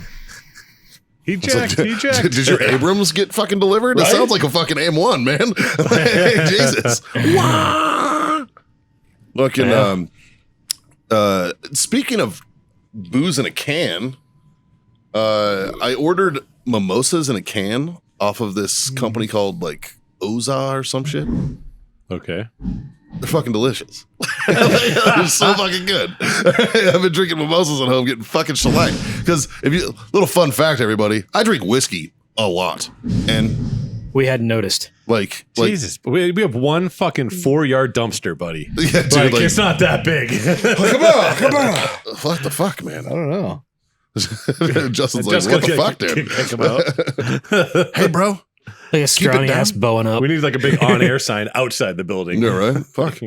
He It's like, jacked. He jacked. Did your Abrams get fucking delivered? It Right? sounds like a fucking AM1, man. Jesus. Wah! Looking, speaking of booze in a can, I ordered mimosas in a can off of this company called like Oza or some shit. Okay. They're fucking delicious. They're so fucking good. I've been drinking mimosas at home, getting fucking shellacked. Because little fun fact, everybody, I drink whiskey a lot, and We hadn't noticed. like Jesus, we have one fucking 4-yard dumpster, buddy. yeah, dude, Like, like it's not that big. Come on. what the fuck, man? I don't know. Justin's like, what the fuck, dude? Kick him out. Hey, bro. Like a scrawny down. ass bowing up. We need like a big on-air sign outside the building. Yeah, right. Fuck.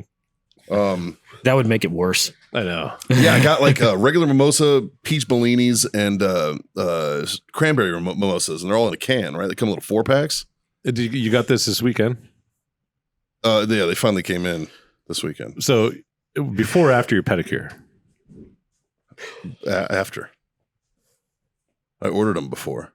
That would make it worse. I know. Yeah, I got like regular mimosa, peach bellinis, and cranberry mimosas, and they're all in a can, right? They come in little 4-packs. You got this weekend? Yeah, they finally came in this weekend. So before or after your pedicure? After. I ordered them before.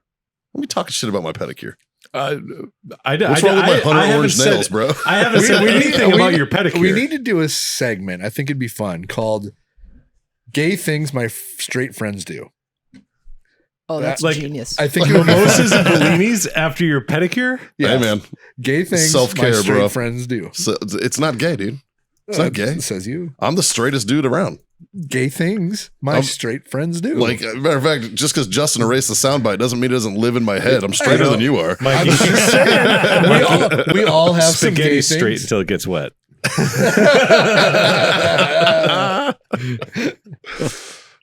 Let me talk shit about my pedicure. What's wrong with my 100 orange nails, bro? I haven't said anything about your pedicure. We need to do a segment. I think it'd be fun called "Gay Things My Straight Friends Do." Oh, that's genius. I think mimosas and bellinis after your pedicure. Yeah, hey, man. Gay things Self-care, my straight bro. friends do. So, it's not gay, dude. It's not gay. It says you. I'm the straightest dude around. Gay things my straight friends do. Like, matter of fact, just because Justin erased the soundbite doesn't mean it doesn't live in my head. I'm straighter than you are. I'm just saying, we all have some gay spaghetti straight things. until it gets wet.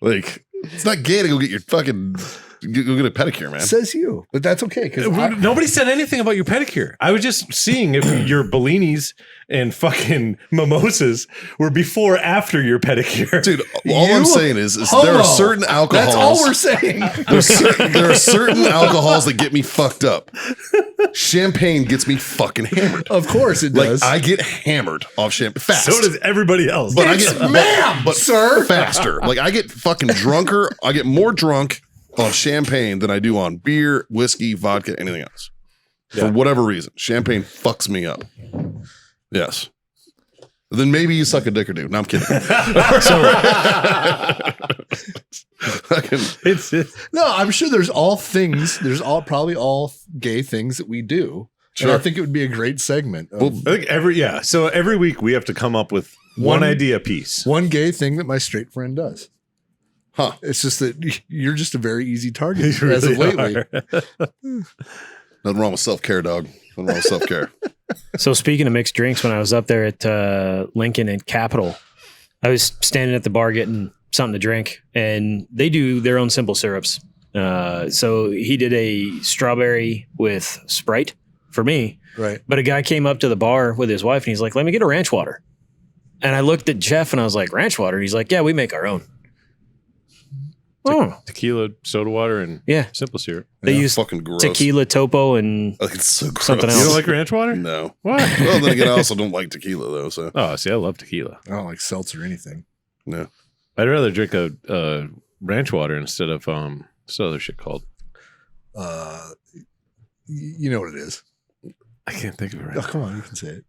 Like, it's not gay to go get your fucking go get a pedicure, man. Says you, but that's okay because Nobody said anything about your pedicure. I was just seeing if your bellinis and fucking mimosas were before or after your pedicure. Dude, all I'm saying is there are certain alcohols. That's all we're saying. There are certain alcohols that get me fucked up. Champagne gets me fucking hammered. Of course it does. Like, I get hammered off champagne fast. So does everybody else. But I get ma'am, sir, faster. Like, I get fucking drunker. I get more drunk on champagne than I do on beer, whiskey, vodka, anything else. Yeah. For whatever reason, champagne fucks me up. Yes. Then maybe you suck a dick or two. No, I'm kidding. No, I'm sure there's all things. There's probably all gay things that we do. Sure. And I think it would be a great segment. I think so every week we have to come up with one idea piece. One gay thing that my straight friend does. Huh. It's just that you're just a very easy target as of lately. Nothing wrong with self-care, dog. Nothing wrong with self-care. So speaking of mixed drinks, when I was up there at Lincoln and Capitol, I was standing at the bar getting something to drink, and they do their own simple syrups. So he did a strawberry with Sprite for me. Right. But a guy came up to the bar with his wife, and he's like, "Let me get a ranch water." And I looked at Jeff, and I was like, "Ranch water?" He's like, "Yeah, we make our own." Tequila, soda water, and simple syrup. They use fucking gross. tequila, topo, and it's so gross. something else. You don't like ranch water? No. What? Well, then again, I also don't like tequila though. So. Oh, see, I love tequila. I don't like seltzer or anything. No. I'd rather drink a ranch water instead of what's the other shit called? You know what it is. I can't think of it right. Oh, come on, you can say it.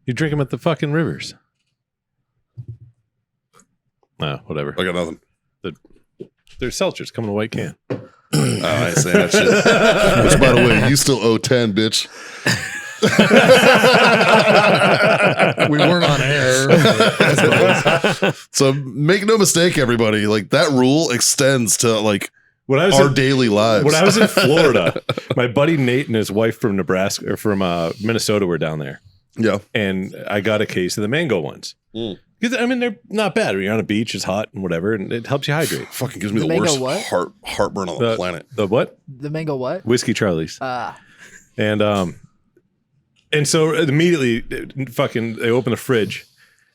You drink them at the fucking rivers. Whatever. I got nothing. There's seltzers coming in a white can. I ain't saying that shit. Which, by the way, you still owe 10, bitch. We weren't on air. So make no mistake, everybody. Like, that rule extends to like our daily lives. When I was in Florida, my buddy Nate and his wife from Nebraska or from Minnesota were down there. Yeah. And I got a case of the mango ones. Because, I mean, they're not bad. You're on a beach, it's hot and whatever, and it helps you hydrate. Fucking gives me the worst heartburn on the planet. The what? The mango what? Whiskey Charlie's. And so immediately, they open the fridge,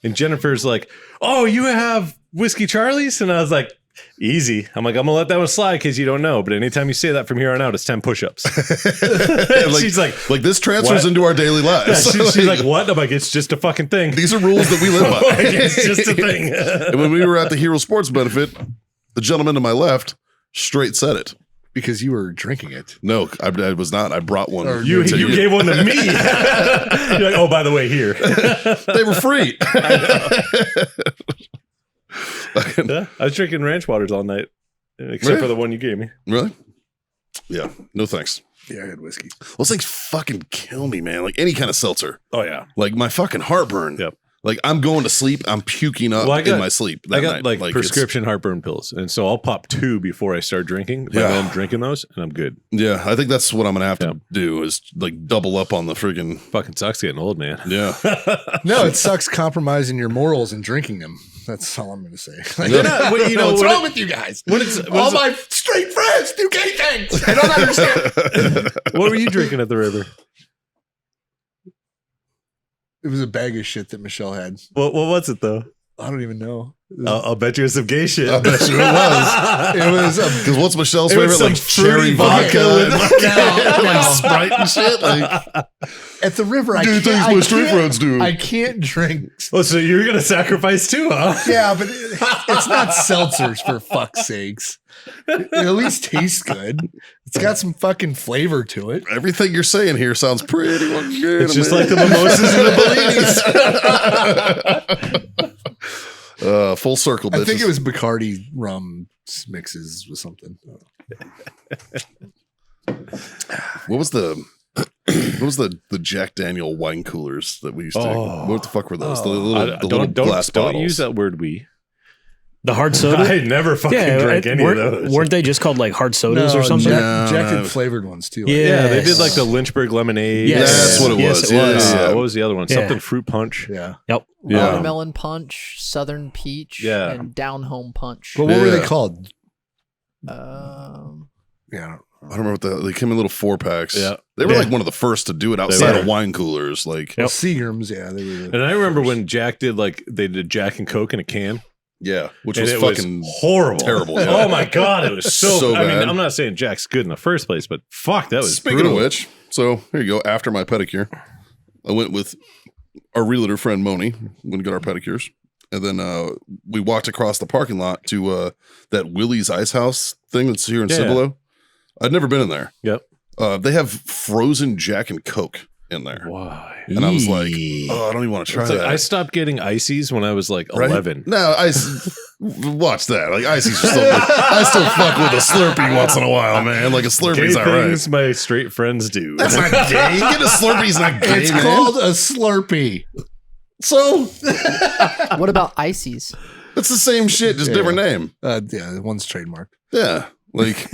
and Jennifer's like, "Oh, you have Whiskey Charlie's?" And I was like, "Easy." I'm like, "I'm gonna let that one slide because you don't know. But anytime you say that from here on out, it's 10 push-ups." She's like this transfers into our daily lives. Yeah, she's like, "What?" I'm like, "It's just a fucking thing. These are rules that we live by. It's just a thing." And when we were at the Hero Sports benefit, the gentleman to my left straight said it. Because you were drinking it. No, I was not. I brought one. You gave one to me. You're like, "Oh, by the way, here." They were free. Yeah, I was drinking ranch waters all night, except for the one you gave me. Really? Yeah. No thanks. Yeah, I had whiskey. Those things fucking kill me, man. Like any kind of seltzer. Oh yeah. Like my fucking heartburn. Yep. Like I'm going to sleep. I'm puking up in my sleep. I got like prescription heartburn pills, and so I'll pop 2 before I start drinking. But I'm drinking those, and I'm good. Yeah, I think that's what I'm gonna have to do is like double up on the freaking. Fucking sucks getting old, man. Yeah. No, it sucks compromising your morals and drinking them. That's all I'm gonna say. Like, what's wrong with you guys? All my straight friends do gay things. I don't understand. What were you drinking at the river? It was a bag of shit that Michelle had. What was it though? I don't even know. I'll bet you it's some gay shit. I bet you it was. It was because what's Michelle's favorite? Like cherry vodka and like Sprite and shit. Like at the river, I dude, can't. things my street friends do. I can't drink. Oh, so you're gonna sacrifice too, huh? Yeah, but it's not seltzers for fuck's sakes. It at least tastes good. It's got some fucking flavor to it. Everything you're saying here sounds pretty fucking good. It's just like the mimosas and the bellinis. Full circle, bitches. I think it was Bacardi rum mixes with something. What was the Jack Daniel wine coolers that we used to? What the fuck were those? The little glass bottles. Don't use that word. The hard soda. I never fucking drank any of those. Weren't they just called like hard sodas or something? Jack had flavored ones too. Yeah, they did like the Lynchburg lemonade. Yes. That's what it was. What was the other one? Something fruit punch. Yeah. Yep. Watermelon punch, southern peach, Yeah. and down home punch. But what were they called? I don't remember what they came in little 4-packs. Yeah. They were like one of the first to do it outside of wine coolers. Like Seagram's, yeah. They were And I remember when Jack did they did Jack and Coke in a can. yeah, which And was it fucking horrible. terrible. Yeah. Oh my god, it was so I mean, bad. I'm not saying Jack's good in the first place, but fuck, that was Speaking brutal. of which, so here you go. After my pedicure, I went with our realtor friend Moni. Went to get our pedicures, and then we walked across the parking lot to that Willie's Ice House thing that's here in Cibolo. I'd never been in there. Yep. They have frozen Jack and Coke in there. Why? And I was like, oh, I don't even want to try that. I stopped getting ices when I was like 11. No, watch that. Like icy's still, I still fuck with a Slurpee once in a while, man. Like a Slurpee's Gay all right. things my straight friends do. That's not gay. Get a Slurpee's not gay. It's man. called a Slurpee. So What about ices? it's the same shit, just different name. Yeah, one's trademarked. Yeah, like,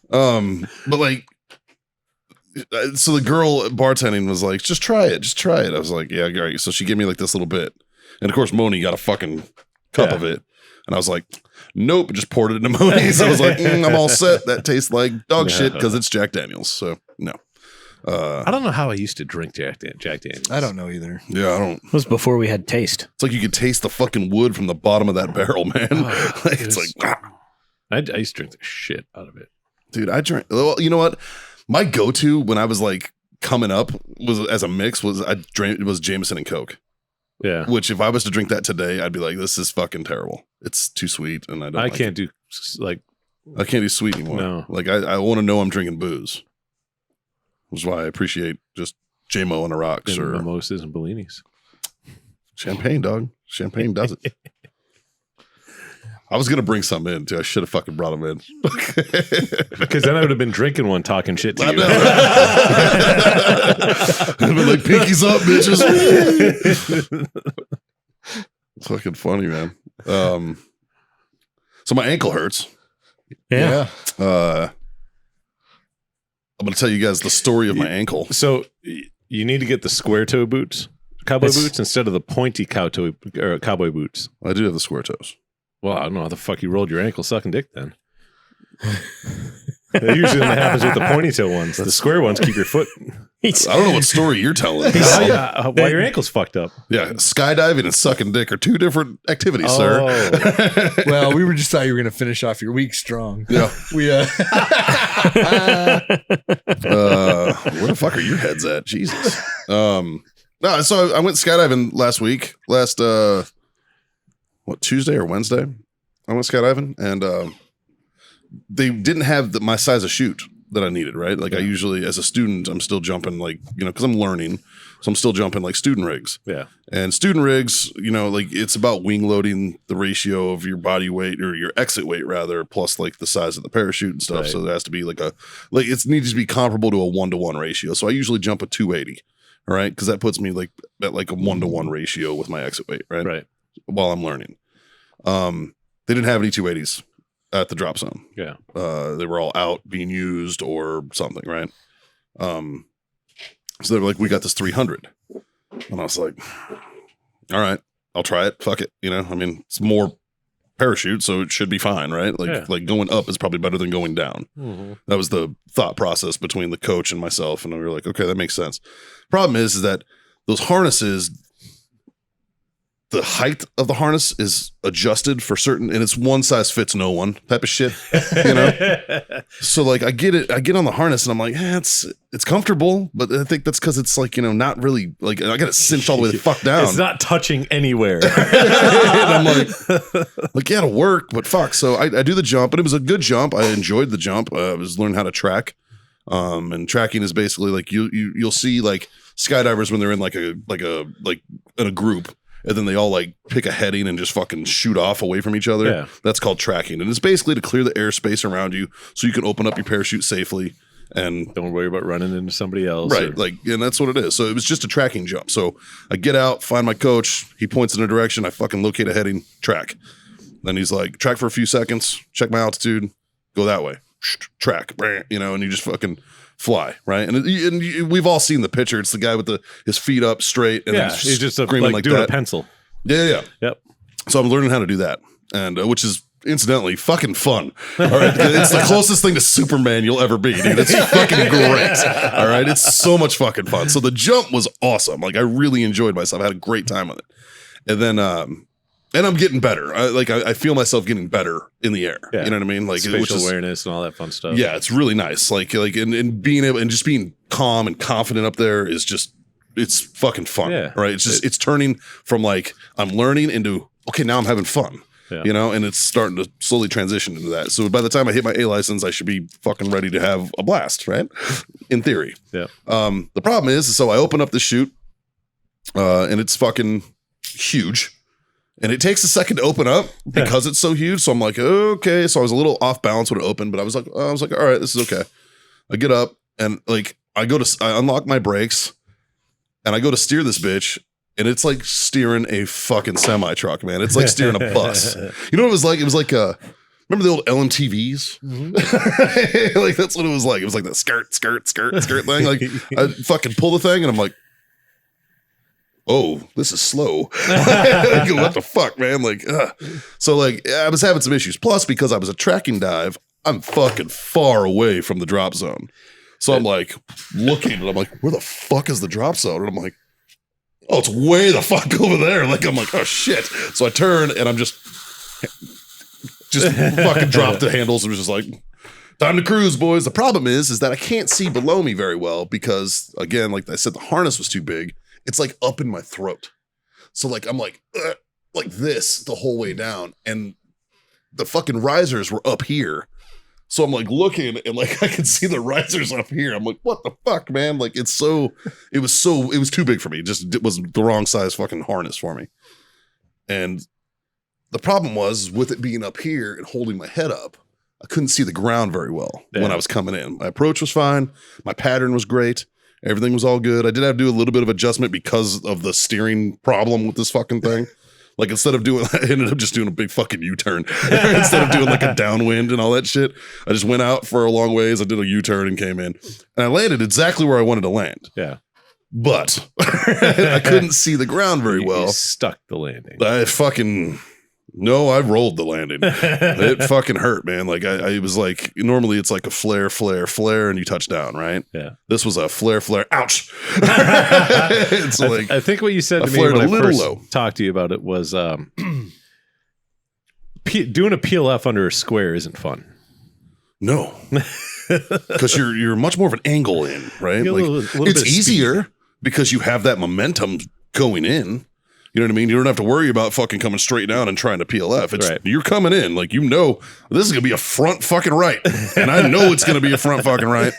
but like, so the girl bartending was like, just try it. I was like, yeah, all right. So she gave me like this little bit, and of course Moni got a fucking cup of it, and I was like, nope, just poured it into Moni's. I was like, I'm all set. That tastes like dog shit because it's Jack Daniels. So no. I don't know how I used to drink Jack Daniels. I don't know either. Yeah, I don't. It was before we had taste. It's like you could taste the fucking wood from the bottom of that barrel, man. Like, it's like, I used to drink the shit out of it. dude, I drank. Well, you know what? My go-to when I was like coming up was as a mix was Jameson and Coke. Yeah. Which if I was to drink that today, I'd be like, this is fucking terrible. It's too sweet, and I can't do like. I can't do sweet anymore. No. Like I want to know I'm drinking booze. Which is why I appreciate just J-Mo on the rocks or mimosas and bellinis. Champagne, dog. Champagne does it. I was gonna bring some in too. I should have fucking brought them in. Because then I would have been drinking one, talking shit to I you. know. I'd been like, pinkies up, bitches. It's fucking funny, man. So my ankle hurts. Yeah. I'm gonna tell you guys the story of my ankle. So you need to get the square toe boots, cowboy boots, instead of the pointy cowboy boots. I do have the square toes. Well, I don't know how the fuck you rolled your ankle sucking dick then. That usually only happens with the pointy toe ones. The square ones keep your foot. I don't know what story you're telling. Why your ankle's fucked up? Yeah, skydiving and sucking dick are two different activities, sir. Well, we were just thought you were going to finish off your week strong. Yeah. We where the fuck are your heads at? Jesus. No, so I went skydiving last week. Tuesday or Wednesday? I went skydiving, and they didn't have my size of chute that I needed, right? Like I usually, as a student, I'm still jumping because I'm learning. So I'm still jumping like student rigs. Yeah. And student rigs, like it's about wing loading, the ratio of your body weight or your exit weight rather, plus like the size of the parachute and stuff. Right. So there has to be it needs to be comparable to a 1-to-1 ratio. So I usually jump a 280. All right. Cause that puts me at a 1-to-1 ratio with my exit weight. Right. Right. While I'm learning. They didn't have any 280s at the drop zone. Yeah. They were all out being used or something, right? So they were like, we got this 300. And I was like, all right, I'll try it. Fuck it. I mean, it's more parachute, so it should be fine, right? Like going up is probably better than going down. Mm-hmm. That was the thought process between the coach and myself. And we were like, okay, that makes sense. Problem is that those harnesses the height of the harness is adjusted for certain, and it's one size fits no one type of shit, you know? So like I get on the harness and I'm like, it's comfortable, but I think that's because it's like, you know, not really like I got it cinched all the way the fuck down. It's not touching anywhere. And I'm like, yeah, it'll work, but fuck. So I do the jump, and it was a good jump. I enjoyed the jump. I was learning how to track. And tracking is basically like you'll see like skydivers when they're in like in a group, and then they all like pick a heading and just fucking shoot off away from each other. Yeah. That's called tracking. And it's basically to clear the airspace around you so you can open up your parachute safely and don't worry about running into somebody else. Right. Like, and that's what it is. So it was just a tracking jump. So I get out, find my coach. He points in a direction. I fucking locate a heading, track. Then he's like, track for a few seconds, check my altitude, go that way, track, you know, and you just fucking fly, right? And we've all seen the picture. It's the guy with his feet up straight, and he's just screaming like doing that. A pencil. Yeah. Yep. So I'm learning how to do that, and which is incidentally fucking fun. All right, it's the closest thing to Superman you'll ever be, dude. It's fucking great. All right, it's so much fucking fun. So the jump was awesome. Like I really enjoyed myself. I had a great time with it, and then and I'm getting better. I feel myself getting better in the air. Yeah. You know what I mean? Like spatial awareness and all that fun stuff. Yeah, it's really nice. Like and being able and just being calm and confident up there is just it's fucking fun. Yeah. Right. It's just it's turning from like I'm learning into okay, now I'm having fun. Yeah. You know, and it's starting to slowly transition into that. So by the time I hit my A license, I should be fucking ready to have a blast, right? In theory. Yeah. The problem is, so I open up the chute, and it's fucking huge. And it takes a second to open up because it's so huge. So I'm like, okay. So I was a little off balance when it opened, but I was like, all right, this is okay. I get up and like I unlock my brakes and I go to steer this bitch, and it's like steering a fucking semi truck, man. It's like steering a bus. You know what it was like? It was like remember the old LMTVs? Mm-hmm. Like that's what it was like. It was like the skirt thing. Like I fucking pull the thing and I'm like, oh, this is slow. What the fuck, man? Like, so like I was having some issues. Plus, because I was a tracking dive, I'm fucking far away from the drop zone. So I'm like looking and I'm like, where the fuck is the drop zone? And I'm like, oh, it's way the fuck over there. Like, I'm like, oh shit. So I turn and I'm just fucking drop the handles and was just like, time to cruise, boys. The problem is that I can't see below me very well because, again, like I said, the harness was too big. It's like up in my throat. So like I'm like this the whole way down, and the fucking risers were up here. So I'm like looking and like I can see the risers up here. I'm like, what the fuck, man? Like it was too big for me. It was the wrong size fucking harness for me. And the problem was with it being up here and holding my head up, I couldn't see the ground very well when I was coming in. My approach was fine. My pattern was great. Everything was all good. I did have to do a little bit of adjustment because of the steering problem with this fucking thing. Like instead of I ended up just doing a big fucking U-turn instead of doing like a downwind and all that shit. I just went out for a long ways. I did a U-turn and came in, and I landed exactly where I wanted to land. Yeah. But I couldn't see the ground very well. You stuck the landing. I rolled the landing. It fucking hurt, man. Like I was like, normally it's like a flare, and you touch down, right? Yeah. This was a flare, ouch. It's I think what you said to me when I first talked to you about it was doing a PLF under a square isn't fun. No. Because you're much more of an angle in, right? Like, little it's easier because you have that momentum going in. You know what I mean? You don't have to worry about fucking coming straight down and trying to PLF. It's You're coming in. Like, you know, this is going to be a front fucking right. And I know it's going to be a front fucking right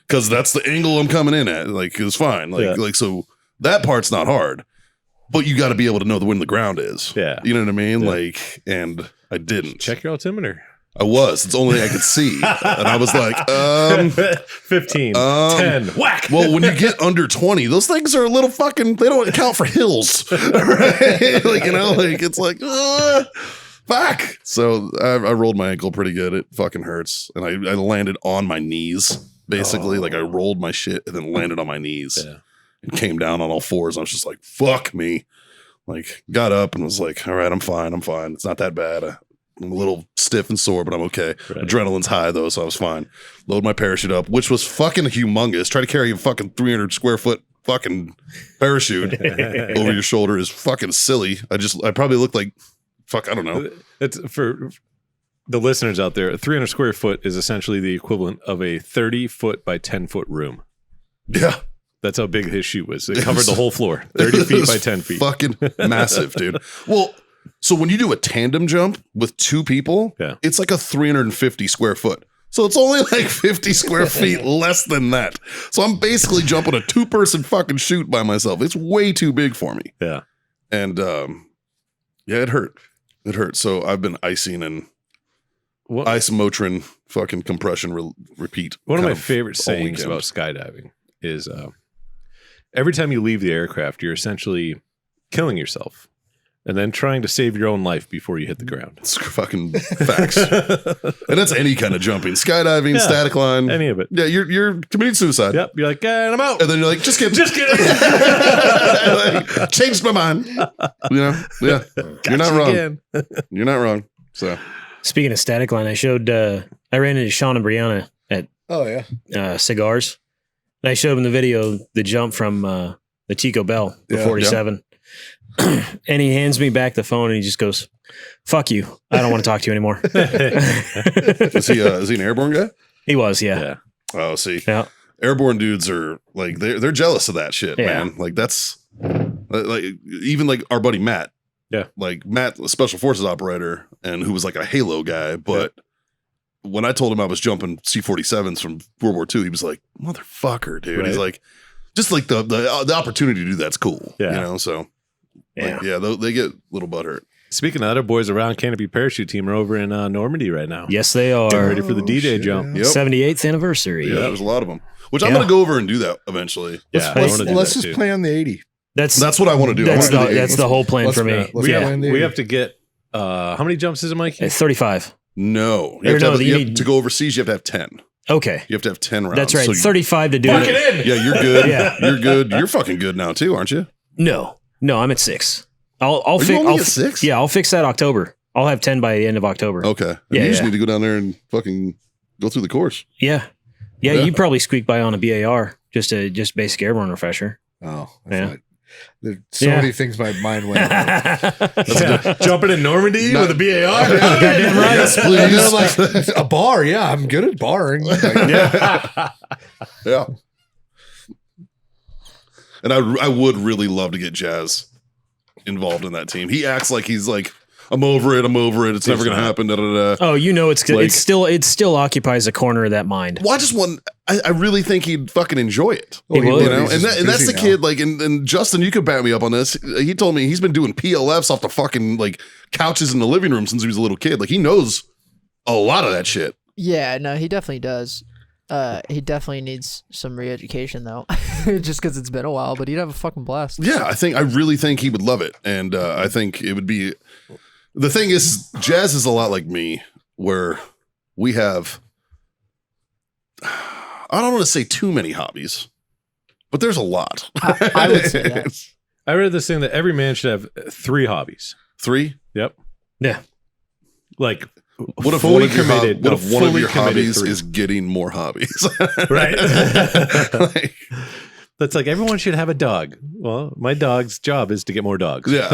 because that's the angle I'm coming in at. Like, it's fine. Like, so that part's not hard. But you got to be able to know when the ground is. Yeah. You know what I mean? Yeah. Like, and I didn't. Check your altimeter. I was. It's the only thing I could see. And I was like, 15, 10, whack. Well, when you get under 20, those things are a little fucking, they don't count for hills. Right? Like, you know, like it's like, fuck. So I rolled my ankle pretty good. It fucking hurts. And I landed on my knees, basically. Like I rolled my shit and then landed on my knees and came down on all fours. I was just like, fuck me. Like got up and was like, all right, I'm fine. It's not that bad. I'm a little stiff and sore, but I'm okay. Right. Adrenaline's high though, so I was fine. Load my parachute up, which was fucking humongous. Try to carry a fucking 300 square foot fucking parachute over your shoulder is fucking silly. I probably look like fuck. I don't know. It's for the listeners out there. 300 square foot is essentially the equivalent of a 30-foot by 10-foot room. Yeah. That's how big his chute was. It covered the whole floor, 30 feet by 10 feet. Fucking massive, dude. Well, so when you do a tandem jump with two people, it's like a 350 square foot. So it's only like 50 square feet less than that. So I'm basically jumping a 2-person fucking chute by myself. It's way too big for me. Yeah. And it hurt. It hurt. So I've been icing and isomotrin fucking compression repeat. One of my favorite sayings about skydiving is every time you leave the aircraft, you're essentially killing yourself and then trying to save your own life before you hit the ground. It's fucking facts. And that's any kind of jumping. Skydiving, static line. Any of it. Yeah, you're committing suicide. Yep. You're like, and I'm out. And then you're like, just kidding. Just kidding. Like, changed my mind. You know? Yeah. You're not wrong. Again. You're not wrong. So speaking of static line, I ran into Sean and Brianna at Cigars. And I showed him the video, the jump from the Tico Bell, the 47. And he hands me back the phone and he just goes, "Fuck you. I don't want to talk to you anymore." is he an airborne guy? He was, yeah. Oh, see. Yeah. Airborne dudes are like they're jealous of that shit, man. Like that's like even like our buddy Matt. Yeah. Like Matt, a special forces operator, and who was like a Halo guy, but when I told him I was jumping C-47s from World War II, he was like, "Motherfucker, dude." Right. He's like, just like the opportunity to do that's cool. Yeah. You know, so they get a little butthurt. Speaking of other boys around, Canopy Parachute Team are over in Normandy right now. Yes, they are. Getting ready for the D-Day jump. Yep. 78th anniversary. Yeah, there's a lot of them. Which I'm going to go over and do that eventually. Yeah, let's just play on the 80. That's what I want to do. That's the whole plan for me. We have to get how many jumps is it, Mike? 35. No. You have to go overseas, you have to have 10. Okay. You have to have 10 rounds. That's right. So 35 to do it. In. Yeah, you're good. You're good. You're fucking good now too, aren't you? No, I'm at 6. I'll fix 6? Yeah, I'll fix that October. I'll have 10 by the end of October. Okay. You just need to go down there and fucking go through the course. Yeah. You probably squeak by on a BAR, just basic airborne refresher. Oh, yeah. There's so many things my mind went on. Jumping in Normandy with a BAR? Goddamn right. Yes, please. Like a bar. Yeah, I'm good at barring. Like, yeah. And I would really love to get Jazz involved in that team. He acts like he's like, I'm over it. It's never going to happen. Da, da, da. Oh, it still occupies a corner of that mind. Well, I really think he'd fucking enjoy it. He would. You know? And that's the kid, like, and Justin, you could back me up on this. He told me he's been doing PLFs off the fucking like couches in the living room since he was a little kid. Like he knows a lot of that shit. Yeah, no, he definitely does. He definitely needs some re-education though, just because it's been a while. But he'd have a fucking blast. Yeah, I really think he would love it, and I think it would be. The thing is, Jazz is a lot like me, where we have. I don't want to say too many hobbies, but there's a lot. I would say that. I read this thing that every man should have 3 hobbies. 3? Yep. Yeah. Like. What if one of your hobbies is getting more hobbies? Right. That's like everyone should have a dog. Well, my dog's job is to get more dogs. Yeah.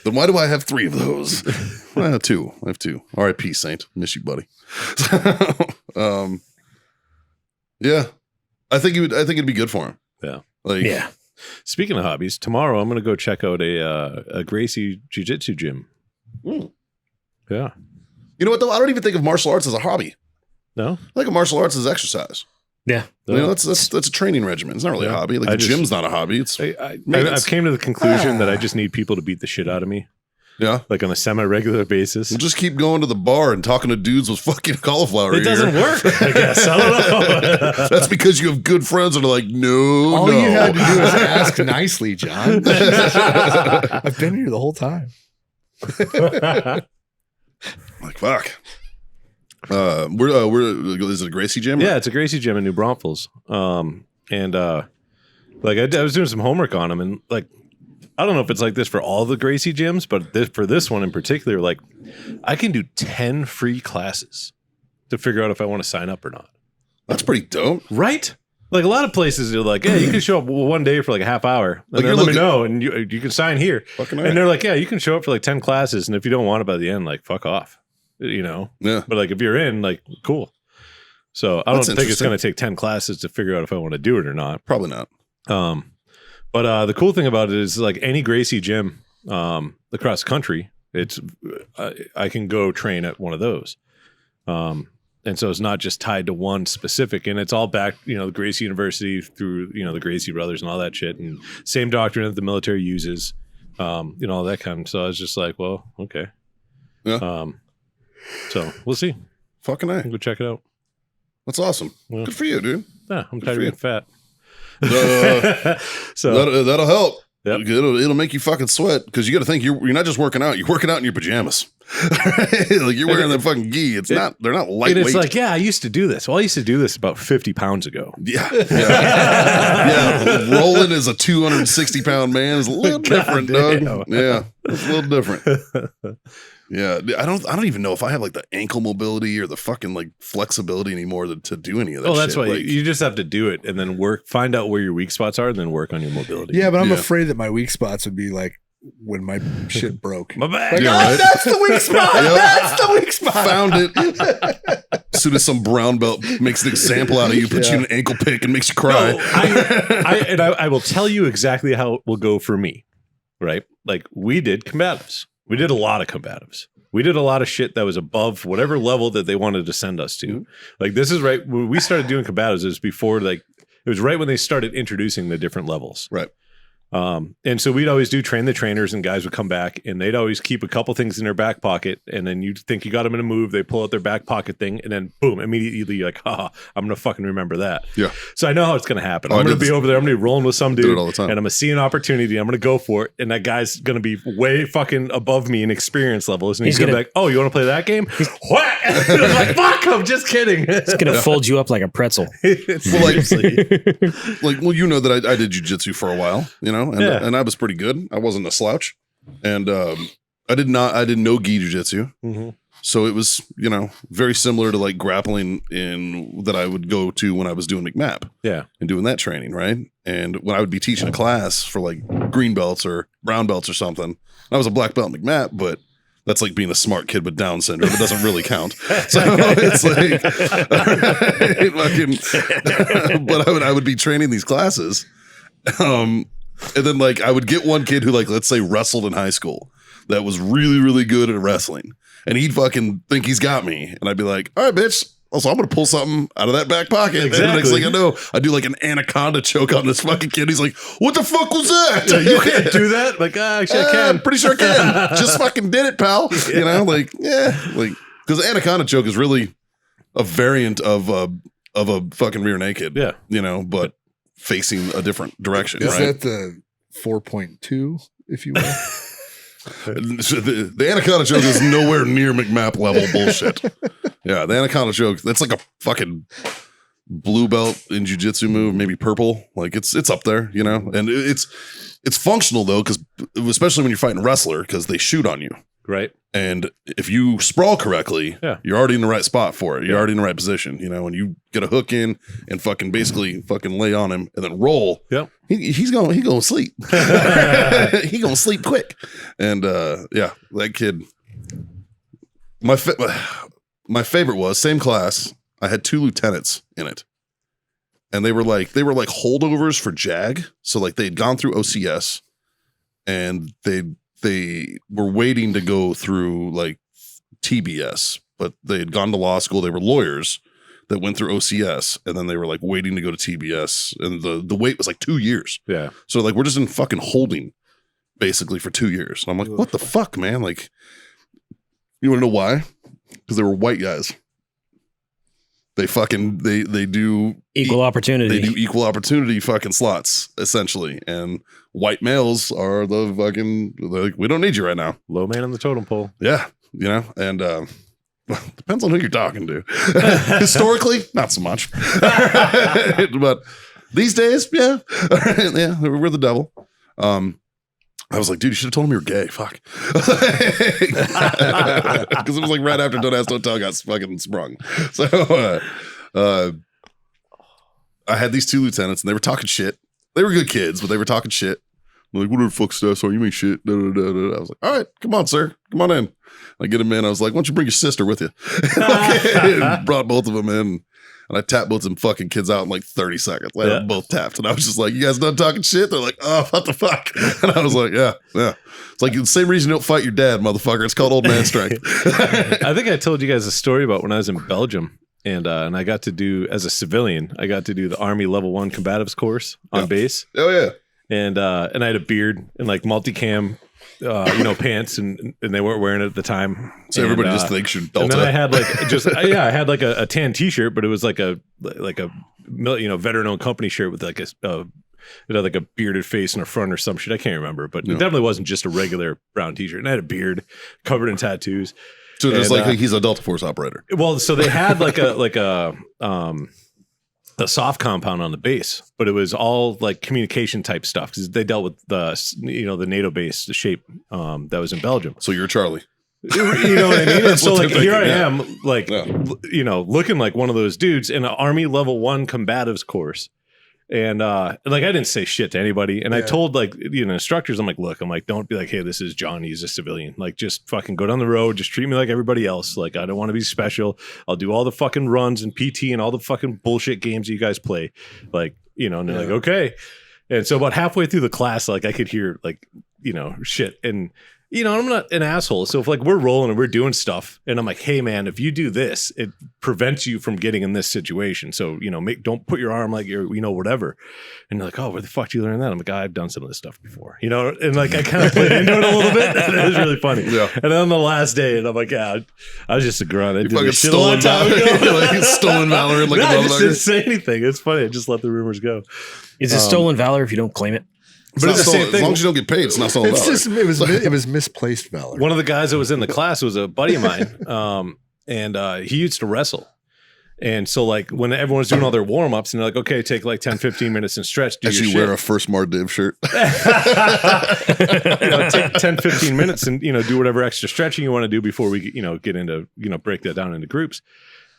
Then why do I have 3 of those? 2. I have 2. R.I.P. Saint. Miss you, buddy. Yeah. I think it'd be good for him. Yeah. Like, yeah. Speaking of hobbies, tomorrow I'm going to go check out a Gracie Jiu-Jitsu gym. Yeah. You know what though? I don't even think of martial arts as a hobby. No? I think of martial arts as exercise. Yeah. You know, that's a training regimen. It's not really a hobby. Like the gym's not a hobby. It's I've came to the conclusion that I just need people to beat the shit out of me. Yeah. Like on a semi-regular basis. We'll just keep going to the bar and talking to dudes with fucking cauliflower. It doesn't work, I guess. I don't know. That's because you have good friends that are like, no, all you had to do is ask nicely, John. I've been here the whole time. Like, fuck. Is it a Gracie gym? Yeah, it's a Gracie gym in New Braunfels. And like I was doing some homework on them, and like I don't know if it's like this for all the Gracie gyms, but for this one in particular, like I can do 10 free classes to figure out if I want to sign up or not. That's pretty dope, right? Like a lot of places are like, yeah, you can show up one day for like a half hour. And then let me know, and you can sign here. And they're like, yeah, you can show up for like 10 classes, and if you don't want it by the end, like fuck off. Yeah. But like if you're in, like cool. So I don't think it's going to take 10 classes to figure out if I want to do it or not. Probably not. But the cool thing about it is like any Gracie gym across the country, I can go train at one of those. And so it's not just tied to one specific, and it's all back, the Gracie University through, the Gracie brothers and all that shit, and same doctrine that the military uses, all that kind of. So I was just like, well, okay. Yeah. So we'll see. Fucking A. Go check it out. That's awesome. Yeah. Good for you, dude. Yeah, I'm tired of being fat. So that'll help. Yep. It'll make you fucking sweat because you got to think you're not just working out. You're working out in your pajamas. Like you're wearing that fucking gi. They're not lightweight. And it's like, yeah, I used to do this. Well, I used to do this about 50 pounds ago. Yeah. Rolling as a 260-pound man is a little different, Doug. Yeah, it's a little different. Yeah, I don't even know if I have like the ankle mobility or the fucking like flexibility anymore to do any of that. Oh, that's shit. why you just have to do it and then find out where your weak spots are, and then work on your mobility. Yeah, but I'm afraid that my weak spots would be like when my shit broke. My back. Like, that's the weak spot. That's the weak spot. Found it. As soon as some brown belt makes an example out of you, puts you in an ankle pick and makes you cry. No, I will tell you exactly how it will go for me. Right? Like we did combatives. We did a lot of combatives. We did a lot of shit that was above whatever level that they wanted to send us to. Mm-hmm. Like this is right when we started doing combatives. It was before it was right when they started introducing the different levels. Right. And so we'd always do train the trainers, and guys would come back and they'd always keep a couple things in their back pocket. And then you'd think you got them in a move. They pull out their back pocket thing, and then boom, immediately you're like, I'm going to fucking remember that. Yeah. So I know how it's going to happen. I'm going to be over there. I'm going to be rolling with some dude, it all the time. and I'm going to see an opportunity. I'm going to go for it. And that guy's going to be way fucking above me in experience levels. And he's going to be like, oh, you want to play that game? What? I was like, fuck, I'm just kidding. It's going to fold you up like a pretzel. Seriously. You know that I did jujitsu for a while, and I was pretty good. I wasn't a slouch, and I didn't know gi jujitsu, so it was very similar to like grappling that I would go to when I was doing McMap, and doing that training, right? And when I would be teaching a class for like green belts or brown belts or something, I was a black belt in McMap, but that's like being a smart kid with Down syndrome. It doesn't really count. So it's like, but I would be training these classes. And then like I would get one kid who like, let's say wrestled in high school that was really, really good at wrestling. And he'd fucking think he's got me. And I'd be like, all right, bitch. Also, I'm going to pull something out of that back pocket. Exactly. And the next thing I know, I do like an anaconda choke on this fucking kid. He's like, what the fuck was that? Yeah, you can't do that? Like, actually I can. Pretty sure I can. Just fucking did it, pal. Yeah. Because anaconda choke is really a variant of a fucking rear naked. Yeah. But facing a different direction. Is that the 4.2, if you will? The anaconda choke is nowhere near McMap level bullshit. Yeah, the anaconda choke, that's like a fucking blue belt in jiu-jitsu move, maybe purple. Like it's up there, and it's functional though, because especially when you're fighting a wrestler, because they shoot on you. Right. And if you sprawl correctly, you're already in the right spot for it. You're already in the right position, and you get a hook in and fucking basically fucking lay on him and then roll. Yep. He's going to sleep. He going to sleep quick. And that kid, my favorite was same class. I had 2 lieutenants in it. And they were like holdovers for JAG. So like they'd gone through OCS and they were waiting to go through like TBS, but they had gone to law school. They were lawyers that went through OCS, and then they were like waiting to go to TBS, and the wait was like 2 years. Yeah. So like we're just in fucking holding basically for 2 years. And I'm like, what the fuck, man? Like, you want to know why? Because they were white guys. They fucking they do equal opportunity. They do equal opportunity fucking slots essentially, and white males are the fucking like, we don't need you right now. Low man on the totem pole. Yeah, and depends on who you're talking to. Historically, not so much, but these days, yeah, we're the devil. I was like, dude, you should have told him you were gay. Fuck. Because it was like right after Don't Ask, Don't Tell got fucking sprung. So I had these two lieutenants, and they were talking shit. They were good kids, but they were talking shit. I'm like, whatever the fuck stuff, so you mean shit. Da, da, da, da. I was like, all right, come on, sir. Come on in. I get him in. I was like, why don't you bring your sister with you? And brought both of them in. And I tapped both of them fucking kids out in like 30 seconds. They were both tapped. And I was just like, you guys done talking shit? They're like, oh, what the fuck? And I was like, yeah. It's like the same reason you don't fight your dad, motherfucker. It's called old man strength. I think I told you guys a story about when I was in Belgium. And I got to do, as a civilian, I got to do the Army Level 1 Combatives course on base. Oh, yeah. And I had a beard and like multicam, pants, and they weren't wearing it at the time. So everybody just thinks you're Delta. And then I had like I had like a tan T-shirt, but it was like a veteran-owned company shirt with like a bearded face in the front or some shit. I can't remember, but it definitely wasn't just a regular brown T-shirt. And I had a beard covered in tattoos. So just like he's a Delta Force operator. Well, so they had like a soft compound on the base, but it was all like communication type stuff because they dealt with the NATO base, the shape that was in Belgium. So you're Charlie. You know what I mean? And so like here I am, like looking like one of those dudes in an Army Level 1 Combatives course. And like I didn't say shit to anybody. And I told like instructors, I'm like, don't be like, hey, this is Johnny, he's a civilian. Like just fucking go down the road, just treat me like everybody else. Like I don't want to be special. I'll do all the fucking runs and PT and all the fucking bullshit games you guys play. Like, and they're like, okay. And so about halfway through the class, like I could hear like, shit. And I'm not an asshole. So if like we're rolling and we're doing stuff and I'm like, hey man, if you do this, it prevents you from getting in this situation. So, don't put your arm like you're, whatever. And they're like, oh, where the fuck did you learn that? I'm like, I've done some of this stuff before, and like I kind of played into it a little bit. And it was really funny. Yeah. And then on the last day, and I'm like, yeah, I was just a grunt. I did this shit a long time ago. Like stolen valor. Like I just didn't say anything. It's funny. I just let the rumors go. Is it stolen valor if you don't claim it? But it's the same thing. As long as you don't get paid, it's not stolen valor. It was misplaced valor. One of the guys that was in the class was a buddy of mine, and he used to wrestle. And so like when everyone's doing all their warm-ups and they're like, okay, take like 10, 15 minutes and stretch. As you wear a First Mar Div shirt. Take 10, 15 minutes and, do whatever extra stretching you want to do before we, get into, break that down into groups.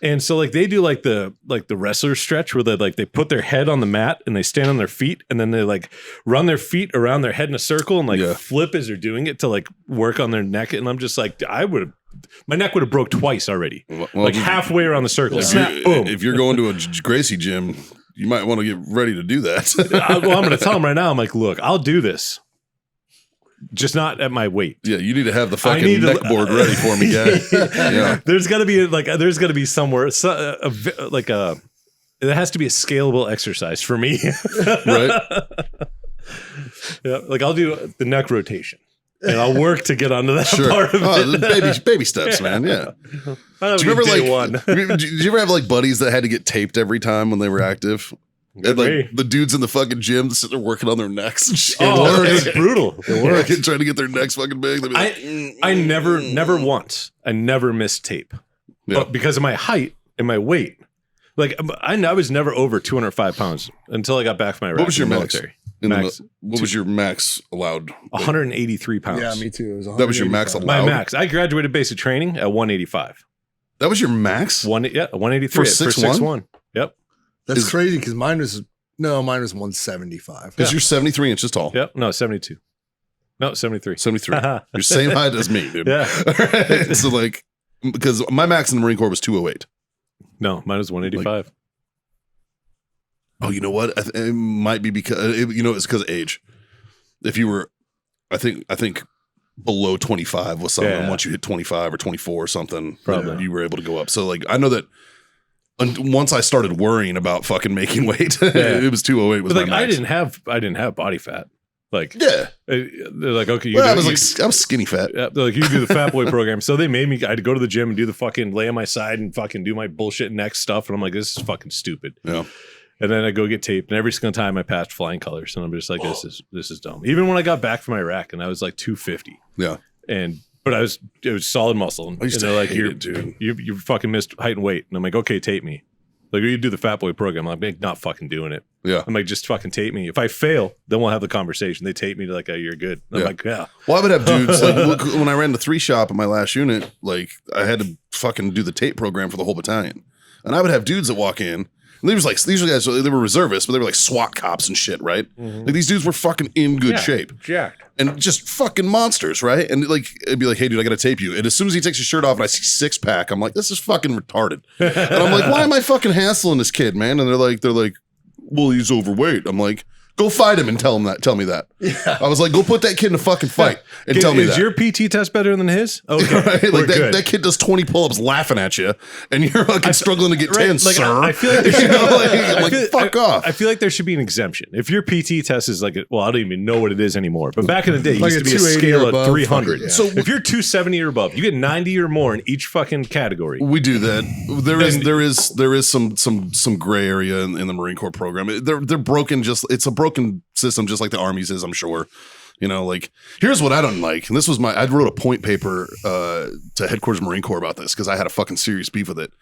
And so like they do like the wrestler stretch where they put their head on the mat and they stand on their feet and then they like run their feet around their head in a circle and like flip as they're doing it to like work on their neck. And I'm just like, my neck would have broke twice already. Well, like halfway around the circle. If you're going to a Gracie gym, you might want to get ready to do that. I'm going to tell them right now. I'm like, look, I'll do this. Just not at my weight. Yeah, you need to have the fucking neck board ready for me, guy. Yeah. There's got to be somewhere it has to be a scalable exercise for me. Right. Yeah, like I'll do the neck rotation. And I'll work to get onto that part of it. Baby steps, man. Yeah. Do you remember did you ever have like buddies that had to get taped every time when they were active? And like the dudes in the fucking gym that sit there working on their necks and shit. It's brutal. Trying to get their necks fucking big. I never once. I never missed tape. Yeah. But because of my height and my weight. Like I was never over 205 pounds until I got back from Iraq. What was your military? What was your max allowed? 183 pounds. Yeah, me too. That was your max allowed? My max. I graduated basic training at 185. That was your max? 183 for 6'1"? Yep. That's crazy because mine was 175. Because you're 73 inches tall. Yep. No, 72. No, 73. 73. You're same height as me, dude. Yeah. Right? So like, because my max in the Marine Corps was 208. No, mine was 185. Oh, you know what? It might be because it's because of age. If you were, I think below 25 was something. And once you hit 25 or 24 or something, probably you were able to go up. So like, I know that once I started worrying about fucking making weight, it was 208. Was but like my max. I didn't have body fat. Like they're like, okay, I was skinny fat. Yeah, they're like, you do the fat boy program. So they made me. I had to go to the gym and do the fucking lay on my side and fucking do my bullshit neck stuff. And I'm like, this is fucking stupid. Yeah. And then I go get taped, and every single time I passed flying colors, and I'm just like, this is dumb. Even when I got back from Iraq, and I was like 250. Yeah. But it was solid muscle. And they're like, you fucking missed height and weight. And I'm like, okay, tape me. Like, you do the fat boy program. I'm like, not fucking doing it. Yeah. I'm like, just fucking tape me. If I fail, then we'll have the conversation. They tape me to like, oh, you're good. And I'm like, yeah. Well, I would have dudes like when I ran the 3 shop at my last unit, like I had to fucking do the tape program for the whole battalion. And I would have dudes that walk in And these guys, they were reservists, but they were like SWAT cops and shit, right? Like these dudes were fucking in good shape. Jacked. And just fucking monsters, right? And like, it'd be like, hey, dude, I got to tape you. And as soon as he takes his shirt off and I see 6-pack, I'm like, this is fucking retarded. And I'm like, why am I fucking hassling this kid, man? And they're like, well, he's overweight. I'm like, go fight him and tell me that. Yeah. I was like, go put that kid in a fucking fight and tell me that. Is your PT test better than his? Okay. Right? Like that kid does 20 pull-ups laughing at you and you're fucking struggling to get 10, like, sir. I feel like, fuck off. I feel like there should be an exemption. If your PT test is like, well, I don't even know what it is anymore. But back in the day, it used to be a scale of 300. Yeah. So if you're 270 or above, you get 90 or more in each fucking category. We do that. There is some gray area in the Marine Corps program. They're broken. It's a broken system, just like the Army's is, I'm sure. You know, like, here's what I don't like. And this was I wrote a point paper to Headquarters Marine Corps about this because I had a fucking serious beef with it.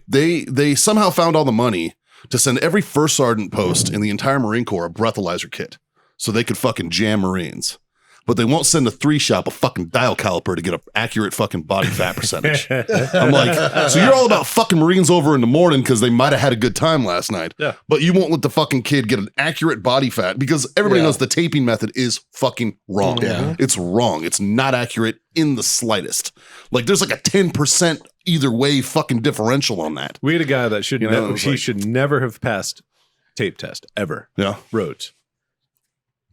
They somehow found all the money to send every first sergeant post in the entire Marine Corps a breathalyzer kit so they could fucking jam Marines. But they won't send a 3-shop a fucking dial caliper to get an accurate fucking body fat percentage. I'm like, so you're all about fucking Marines over in the morning because they might have had a good time last night. Yeah. But you won't let the fucking kid get an accurate body fat because everybody knows the taping method is fucking wrong. Yeah. It's wrong. It's not accurate in the slightest. Like there's like a 10% either way fucking differential on that. We had a guy that should should never have passed tape test ever. Yeah. Rhodes.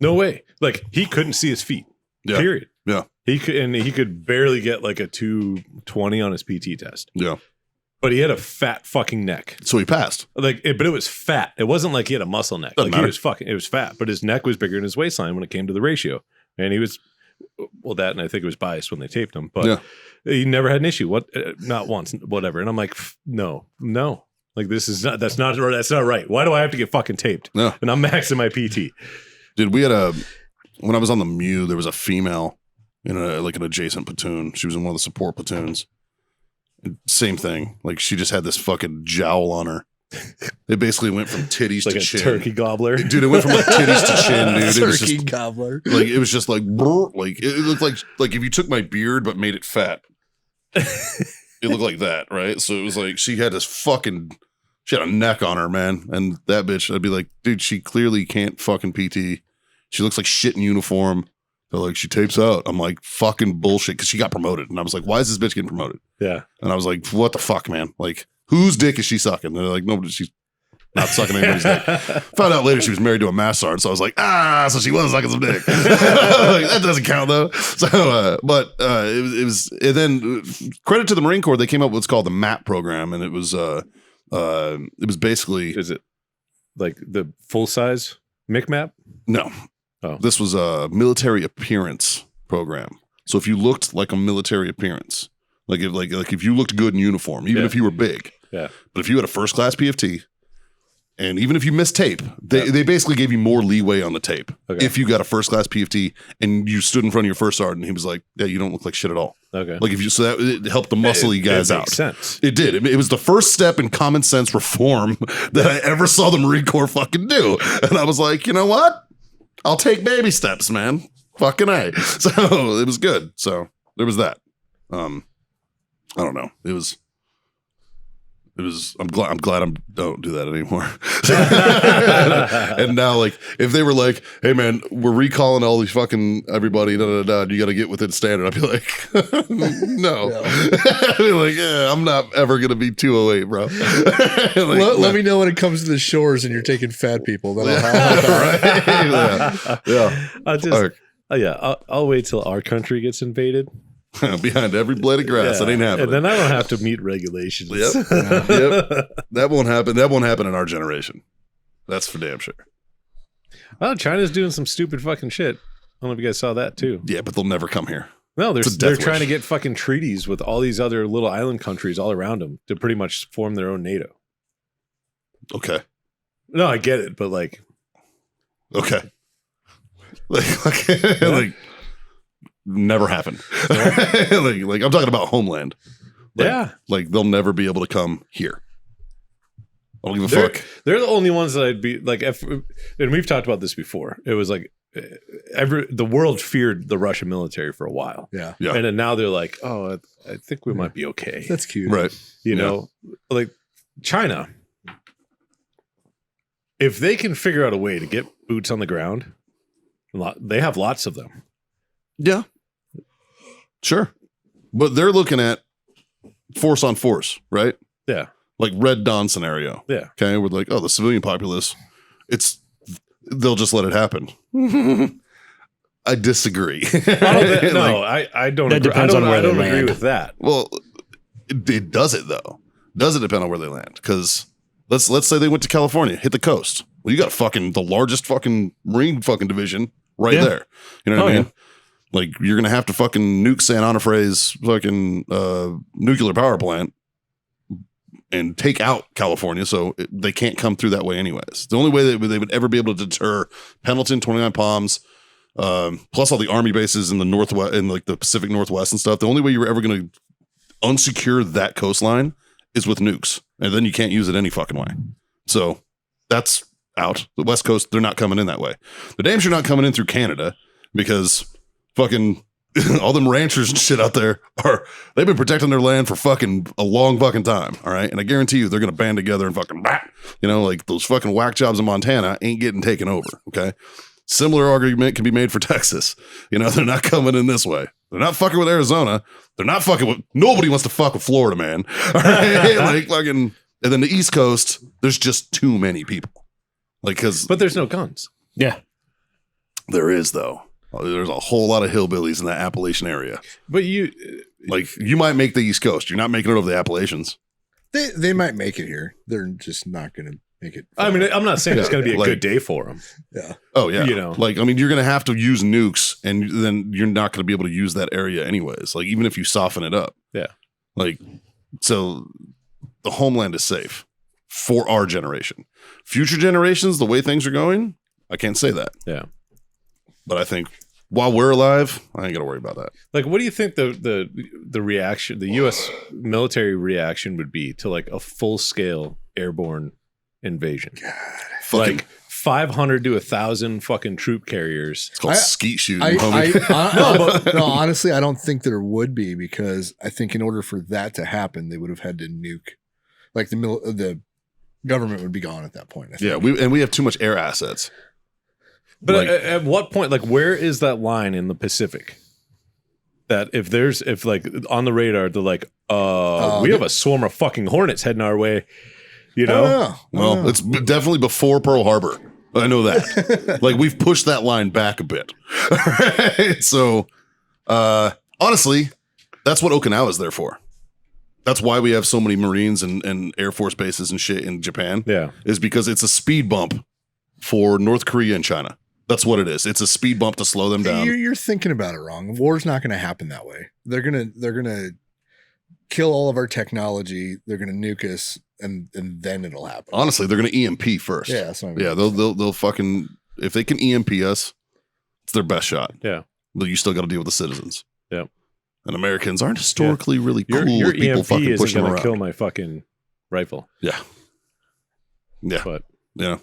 No way. Like he couldn't see his feet. Yeah. Period. Yeah. He could barely get like a 220 on his PT test. Yeah. But he had a fat fucking neck. So he passed. But it was fat. It wasn't like he had a muscle neck. Doesn't matter. It was fat, but his neck was bigger than his waistline when it came to the ratio. And he was that, and I think it was biased when they taped him, but he never had an issue. Not once, whatever. And I'm like, no. Like that's not right. Why do I have to get fucking taped? No. And I'm maxing my PT. Dude, we had when I was on the MEU, there was a female in an adjacent platoon. She was in one of the support platoons. Same thing. Like she just had this fucking jowl on her. It basically went from titties like to a chin. Turkey gobbler. Dude, it went from like titties to chin, dude. It was Turkey just gobbler. Like it was just like it looked like if you took my beard but made it fat. It looked like that, right? So it was like she had a neck on her, man. And that bitch, I'd be like, dude, she clearly can't fucking PT. She looks like shit in uniform. They're like, she tapes out. I'm like, fucking bullshit. Cause she got promoted. And I was like, why is this bitch getting promoted? Yeah. And I was like, what the fuck, man? Like, whose dick is she sucking? And they're like, no, she's not sucking anybody's dick. Found out later she was married to a mass sergeant. So I was like, so she was sucking some dick. Like, that doesn't count though. So, it was, and then credit to the Marine Corps, they came up with what's called the MAP program. And it was basically. Is it like the full size MIC map? No. Oh. This was a military appearance program. So if you looked like a military appearance, like if you looked good in uniform, even if you were big, but if you had a first class PFT, and even if you missed tape, they basically gave you more leeway on the tape. Okay. If you got a first class PFT and you stood in front of your first sergeant, he was like, "Yeah, you don't look like shit at all." Okay, like it helped the muscly guys out. Makes sense. It did. It was the first step in common sense reform that I ever saw the Marine Corps fucking do, and I was like, you know what? I'll take baby steps, man. Fucking A. So it was good. So there was that. I don't know. It was. I'm glad I don't do that anymore. And now, like, if they were like, "Hey, man, we're recalling all these fucking everybody, you got to get within standard," I'd be like, "No." I'd be like, "Yeah, I'm not ever gonna be 208, bro." Like, let me know when it comes to the shores and you're taking fat people. Then I'll wait till our country gets invaded. Behind every blade of grass. That ain't happening. And then I don't have to meet regulations. Yep. That won't happen. That won't happen in our generation. That's for damn sure. Well, China's doing some stupid fucking shit. I don't know if you guys saw that too. Yeah, but they'll never come here. No, they're trying to get fucking treaties with all these other little island countries all around them to pretty much form their own NATO. Okay. No, I get it, but like. Okay. Like never happened. like I'm talking about homeland. Like they'll never be able to come here. I don't give a fuck. They're the only ones that I'd be like, and we've talked about this before. It was like the world feared the Russian military for a while. Yeah. And then now they're like, oh, I think we might be okay. That's cute. Right. You know, like China. if they can figure out a way to get boots on the ground, they have lots of them. Yeah. Sure. But they're looking at force on force, right? Yeah. Like Red Dawn scenario. Yeah. Okay. We're like, oh, the civilian populace, they'll just let it happen. I disagree. I don't. That depends on where they land. Agree with that. Well, it does it though. Does it depend on where they land? Because let's say they went to California, hit the coast. Well, you got the largest fucking Marine fucking division right there. You know what I mean? Yeah. Like you're gonna have to fucking nuke San Onofre's fucking nuclear power plant and take out California, so they can't come through that way anyways. The only way that they would ever be able to deter Pendleton, 29 Palms, plus all the army bases in the Northwest, in like the Pacific Northwest and stuff. The only way you're ever going to unsecure that coastline is with nukes, and then you can't use it any fucking way. So that's out. The West Coast, they're not coming in that way. They're damn sure not coming in through Canada because fucking all them ranchers and shit out there they've been protecting their land for fucking a long fucking time. All right. And I guarantee you they're going to band together and fucking, like those fucking whack jobs in Montana ain't getting taken over. Okay. Similar argument can be made for Texas. They're not coming in this way. They're not fucking with Arizona. They're not fucking with, nobody wants to fuck with Florida, man. All right. Like fucking, and then the East Coast, there's just too many people. But there's no guns. Yeah. There is though. There's a whole lot of hillbillies in that Appalachian area. But you might make the East Coast. You're not making it over the Appalachians. They might make it here. They're just not going to make it. I mean, I'm not saying it's going to be a good day for them. Yeah. Oh yeah. You're going to have to use nukes, and then you're not going to be able to use that area anyways. Like even if you soften it up. Yeah. So the homeland is safe for our generation. Future generations, the way things are going, I can't say that. Yeah. But I think while we're alive, I ain't got to worry about that. Like, what do you think the reaction, the U.S. military reaction would be to like a full scale airborne invasion? God, like 500 to 1,000 fucking troop carriers. It's called skeet shooting, homie. No, honestly, I don't think there would be, because I think in order for that to happen, they would have had to nuke. Like the government would be gone at that point. I think. Yeah, we have too much air assets. But at what point, like, where is that line in the Pacific? That if like on the radar, they're like, we have a swarm of fucking hornets heading our way, Well, it's definitely before Pearl Harbor. I know that. Like, we've pushed that line back a bit. Right? So, honestly, that's what Okinawa is there for. That's why we have so many Marines and Air Force bases and shit in Japan. Yeah. Is because it's a speed bump for North Korea and China. That's what it is. It's a speed bump to slow them down. You're thinking about it wrong. War's not going to happen that way. They're gonna kill all of our technology. They're gonna nuke us, and then it'll happen. Honestly, they're gonna EMP first. Yeah, that's what I mean. Yeah, they'll fucking, if they can EMP us, it's their best shot. Yeah, but you still got to deal with the citizens. Yeah, and Americans aren't historically really cool your with people EMP fucking pushing isn't around. Kill my fucking rifle. Yeah, but yeah.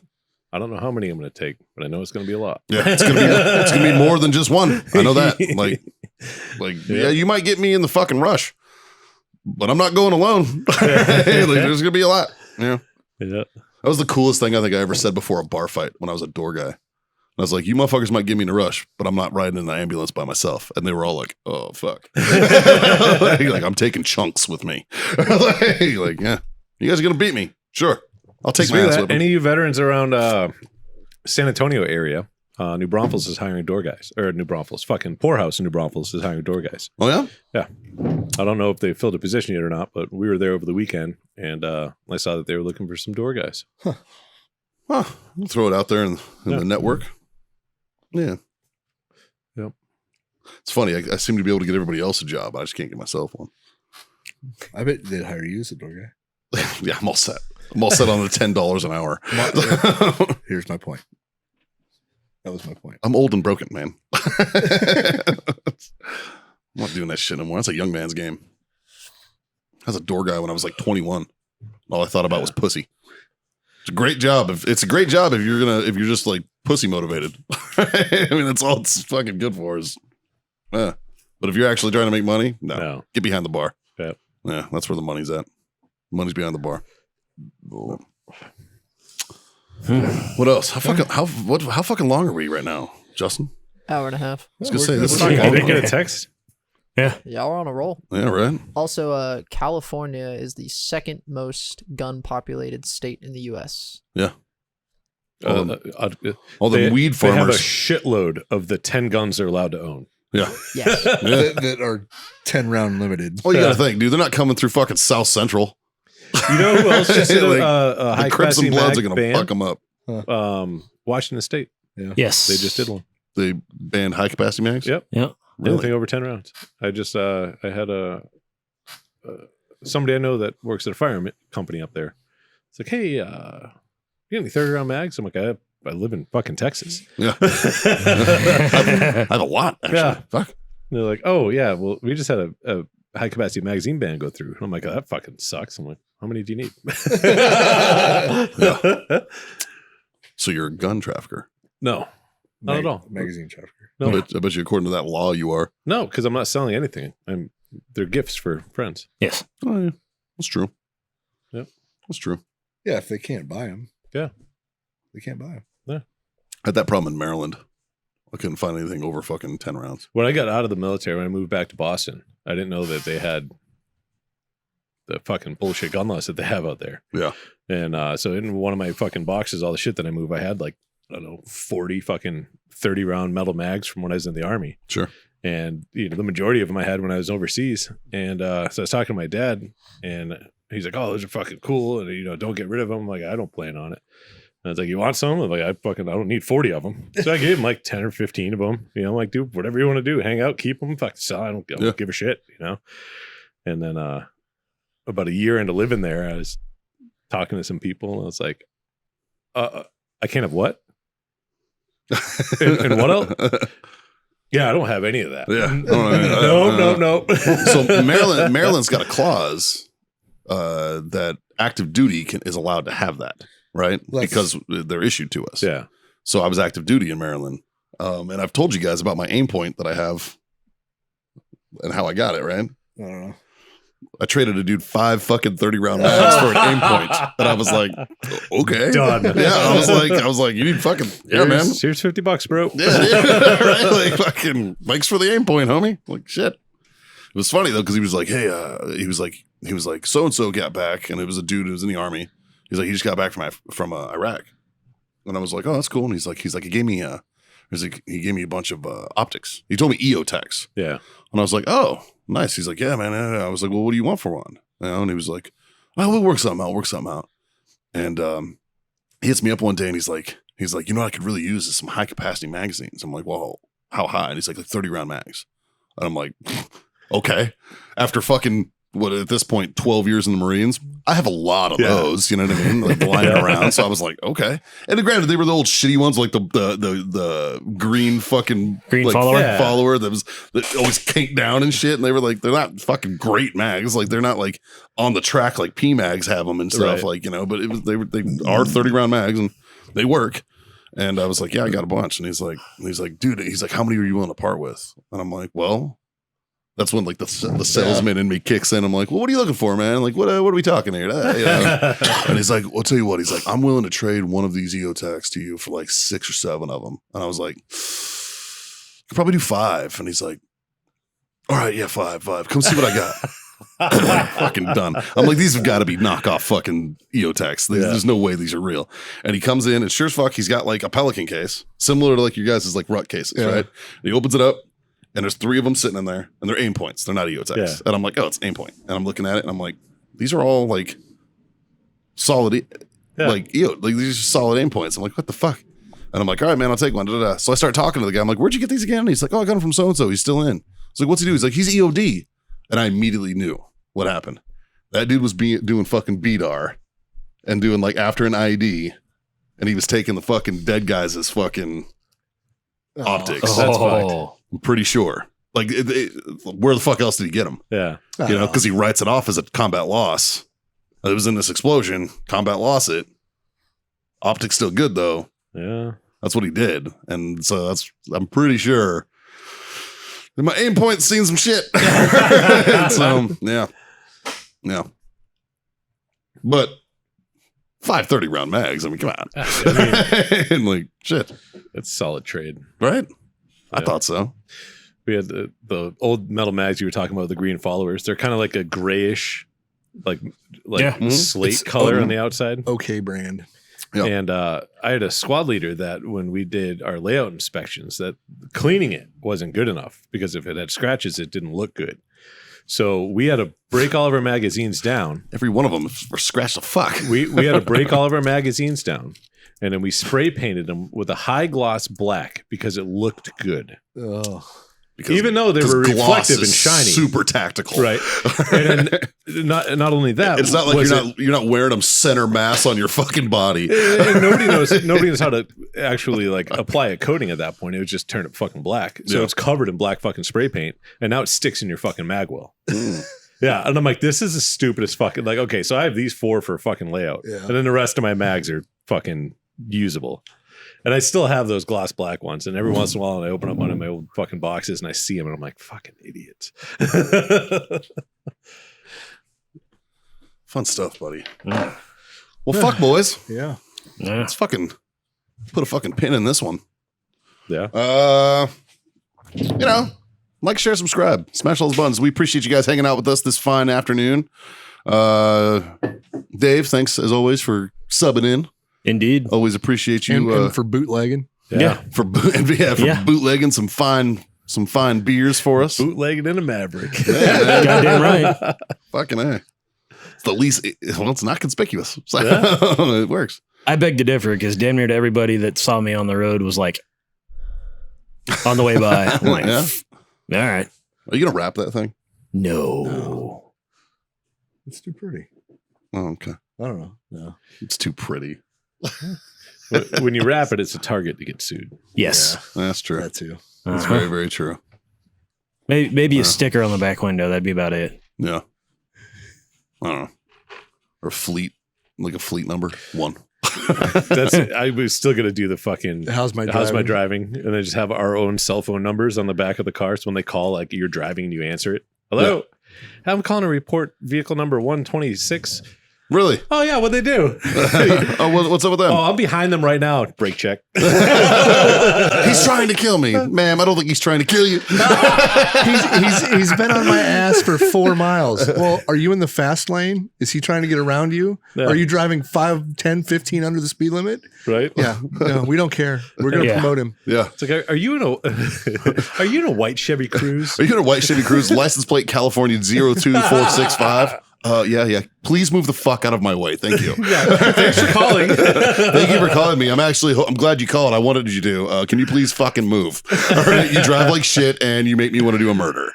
I don't know how many I'm going to take, but I know it's going to be a lot. Yeah, it's gonna be more than just one. I know that. Yeah, you might get me in the fucking rush, but I'm not going alone. There's gonna be a lot. Yeah. That was the coolest thing I think I ever said before a bar fight when I was a door guy. I was like, you motherfuckers might get me in a rush, but I'm not riding in the ambulance by myself. And they were all like, oh, fuck. Like, I'm taking chunks with me. Like, yeah, you guys are going to beat me. Sure. I'll take my ass with any of you veterans around San Antonio area, New Braunfels is hiring door guys. Or New Braunfels, fucking Poorhouse in New Braunfels is hiring door guys. Oh, yeah? Yeah. I don't know if they filled a position yet or not, but we were there over the weekend, and I saw that they were looking for some door guys. Huh. Well, we'll throw it out there in the network. Yeah. Yep. It's funny. I seem to be able to get everybody else a job. I just can't get myself one. I bet they'd hire you as a door guy. Yeah, I'm all set. I'm all set on the $10 an hour. Here's my point. That was my point. I'm old and broken, man. I'm not doing that shit anymore. That's a young man's game. I was a door guy when I was like 21. All I thought about was pussy. It's a great job. It's a great job if you're just like pussy motivated. I mean, that's all it's fucking good for is. But if you're actually trying to make money, no. Get behind the bar. Yeah, that's where the money's at. Money's behind the bar. What else? How fucking long are we right now, Justin? Hour and a half. I was gonna say this is I long. didn't get a text. Yeah. Y'all are on a roll. Yeah, right. Also, California is the second most gun populated state in the U.S. Yeah. All the They weed have a farmers. shitload of the 10 guns they're allowed to own. Yeah. Yes. that are 10-round limited. Well, you gotta think, dude. They're not coming through fucking South Central. You know who else just did Like, a high The Crips and capacity Bloods are mag gonna fuck ban? them up. Washington State. Yeah. Yes. They just did one. They banned high capacity mags. Yep. Yep. Really? Anything over 10 rounds. I just I had somebody I know that works at a fire company up there. It's like, hey, you got any 30 round mags? I'm like, I live in fucking Texas. Yeah. I have a lot. Actually. Yeah. Fuck. And they're like, oh yeah, well we just had a high capacity magazine ban go through. And I'm like, oh, that fucking sucks. I'm like, how many do you need? Yeah. So you're a gun trafficker. No, not at all. Magazine trafficker. No, I bet you, according to that law, you are. no, because I'm not selling anything. They're gifts for friends. Yes. Oh, yeah. That's true. Yep. That's true. Yeah, if they can't buy them. Yeah. They can't buy them. I had that problem in Maryland. I couldn't find anything over fucking 10 rounds. When I got out of the military, when I moved back to Boston, I didn't know that they had the fucking bullshit gun laws that they have out there. Yeah. And so in one of my fucking boxes, all the shit that I moved, I had like, I don't know, 40 fucking 30 round metal mags from when I was in the Army. Sure. And, the majority of them I had when I was overseas. And so I was talking to my dad, and he's like, oh, those are fucking cool. And, don't get rid of them. I'm like, I don't plan on it. And I was like, you want some? I'm like, I don't need 40 of them. So I gave him like 10 or 15 of them. I'm like, dude, whatever you want to do, hang out, keep them, fuck, sell. I don't give a shit, And then about a year into living there, I was talking to some people, and I was like, I can't have what? and what else? Yeah, I don't have any of that. Yeah. No. So Maryland's got a clause that active duty is allowed to have that, right? Because they're issued to us. Yeah. So I was active duty in Maryland. And I've told you guys about my aim point that I have and how I got it, right? I don't know. I traded a dude 5 fucking 30 round mags for an aim point. And I was like, okay. Done. Yeah. I was like, you need fucking, yeah, man. Here's $50, bro. Yeah. Right. Like fucking thanks for the aim point, homie. Like shit. It was funny though, because he was like, hey, he was like, so-and-so got back. And it was a dude who was in the Army. He's like, he just got back from Iraq. And I was like, oh, that's cool. And he's like, he gave me a bunch of optics. He told me EOTechs. Yeah. And I was like, oh, nice. He's like, yeah, man. I was like, well, what do you want for one? And he was like, oh, we'll work something out. And he hits me up one day and he's like, what I could really use is some high capacity magazines. I'm like, well, how high? And he's like 30 round mags. And I'm like, okay. After fucking, at this point, 12 years in the Marines, I have a lot of those, you know what I mean? Like lying around. So I was like, okay. And granted, they were the old shitty ones, like the green fucking like, follower that always canked down and shit. And they were like, they're not fucking great mags. Like they're not like on the track like P mags have them and stuff, like, but it was they are 30 round mags and they work. And I was like, yeah, I got a bunch. And he's like, dude, how many are you willing to part with? And I'm like, well, that's when like the salesman in me kicks in. I'm like, well, what are you looking for, man? Like, what are we talking here? And he's like, I'll tell you what. He's like, I'm willing to trade one of these EOTechs to you for like 6 or 7 of them. And I was like, I could probably do 5. And he's like, all right, yeah, 5. Come see what I got. I'm like, fucking done. I'm like, these have got to be knockoff fucking EOTechs. There's no way these are real. And he comes in and sure as fuck, he's got like a Pelican case, similar to like your guys' like rut cases, right? And he opens it up. And there's 3 of them sitting in there, and they're aim points. They're not EOTechs. Yeah. And I'm like, oh, it's aim point. And I'm looking at it, and I'm like, these are all like solid, like these are solid aim points. I'm like, what the fuck? And I'm like, all right, man, I'll take one. Da-da-da. So I start talking to the guy. I'm like, where'd you get these again? And he's like, oh, I got them from so and so. He's still in. I was like, what's he do? He's like, he's EOD. And I immediately knew what happened. That dude was doing fucking BDAR and doing like after an IED, and he was taking the fucking dead guys as fucking optics. That's fucked. I'm pretty sure. Like, where the fuck else did he get them? Yeah. Because he writes it off as a combat loss. It was in this explosion. Combat loss it. Optics still good, though. Yeah. That's what he did. And so I'm pretty sure that my aim point's seen some shit. So, yeah. But 530 round mags. I mean, come on. And like, shit. It's a solid trade. Right? Yeah. I thought so. We had the old metal mags you were talking about, the green followers. They're kind of like a grayish, like slate color on the outside. Okay brand. Yep. And I had a squad leader that when we did our layout inspections, that cleaning it wasn't good enough because if it had scratches, it didn't look good. So we had to break all of our magazines down. Every one of them were scratched the fuck. We had to break all of our magazines down. And then we spray painted them with a high gloss black because it looked good. Oh. Even though they were reflective and shiny, super tactical, right? And then not only that, it's not like you're not wearing them center mass on your fucking body. And nobody knows how to actually like apply a coating at that point. It would just turn it fucking black, so it's covered in black fucking spray paint, and now it sticks in your fucking mag well. Yeah, and I'm like, this is the stupidest fucking like. Okay, so I have these 4 for fucking layout, and then the rest of my mags are fucking usable. And I still have those gloss black ones. And every once in a while, I open up one of my old fucking boxes and I see them and I'm like, fucking idiots. Fun stuff, buddy. Well, fuck, boys. Yeah. Let's fucking put a fucking pin in this one. Yeah. Like, share, subscribe, smash all those buttons. We appreciate you guys hanging out with us this fine afternoon. Dave, thanks as always for subbing in. Indeed. Always appreciate you and for bootlegging. For bootlegging some fine beers for us. Bootlegging in a Maverick. Yeah, goddamn right. Fucking A. It's the least. Well, it's not conspicuous. So it works. I beg to differ because damn near to everybody that saw me on the road was like on the way by. I'm like, all right. Are you gonna wrap that thing? No. It's too pretty. Oh, okay. I don't know. No. It's too pretty. When you wrap it, it's a target to get sued. Yes. Yeah, that's true. That too. That's very, very true. Maybe a sticker on the back window. That'd be about it. Yeah. I don't know. Or fleet, like a fleet number 1. I was still gonna do the fucking how's my driving, and then just have our own cell phone numbers on the back of the car. So when they call, like you're driving and you answer it. Hello, I'm calling to report vehicle number 126. Really? Oh yeah, what'd they do? What's up with them? Oh, I'm behind them right now. Brake check. He's trying to kill me, ma'am. I don't think he's trying to kill you. he's been on my ass for 4 miles. Well, are you in the fast lane? Is he trying to get around you? Yeah. Are you driving 5, 10, 15 under the speed limit? Right? Yeah. No, we don't care. We're gonna promote him. Yeah. It's like, are you in a white Chevy Cruze? Are you in a white Chevy Cruze? License plate California 02465. Yeah. Please move the fuck out of my way. Thank you. Thanks for calling. Thank you for calling me. I'm glad you called. I wanted you to. Can you please fucking move? All right. You drive like shit and you make me want to do a murder.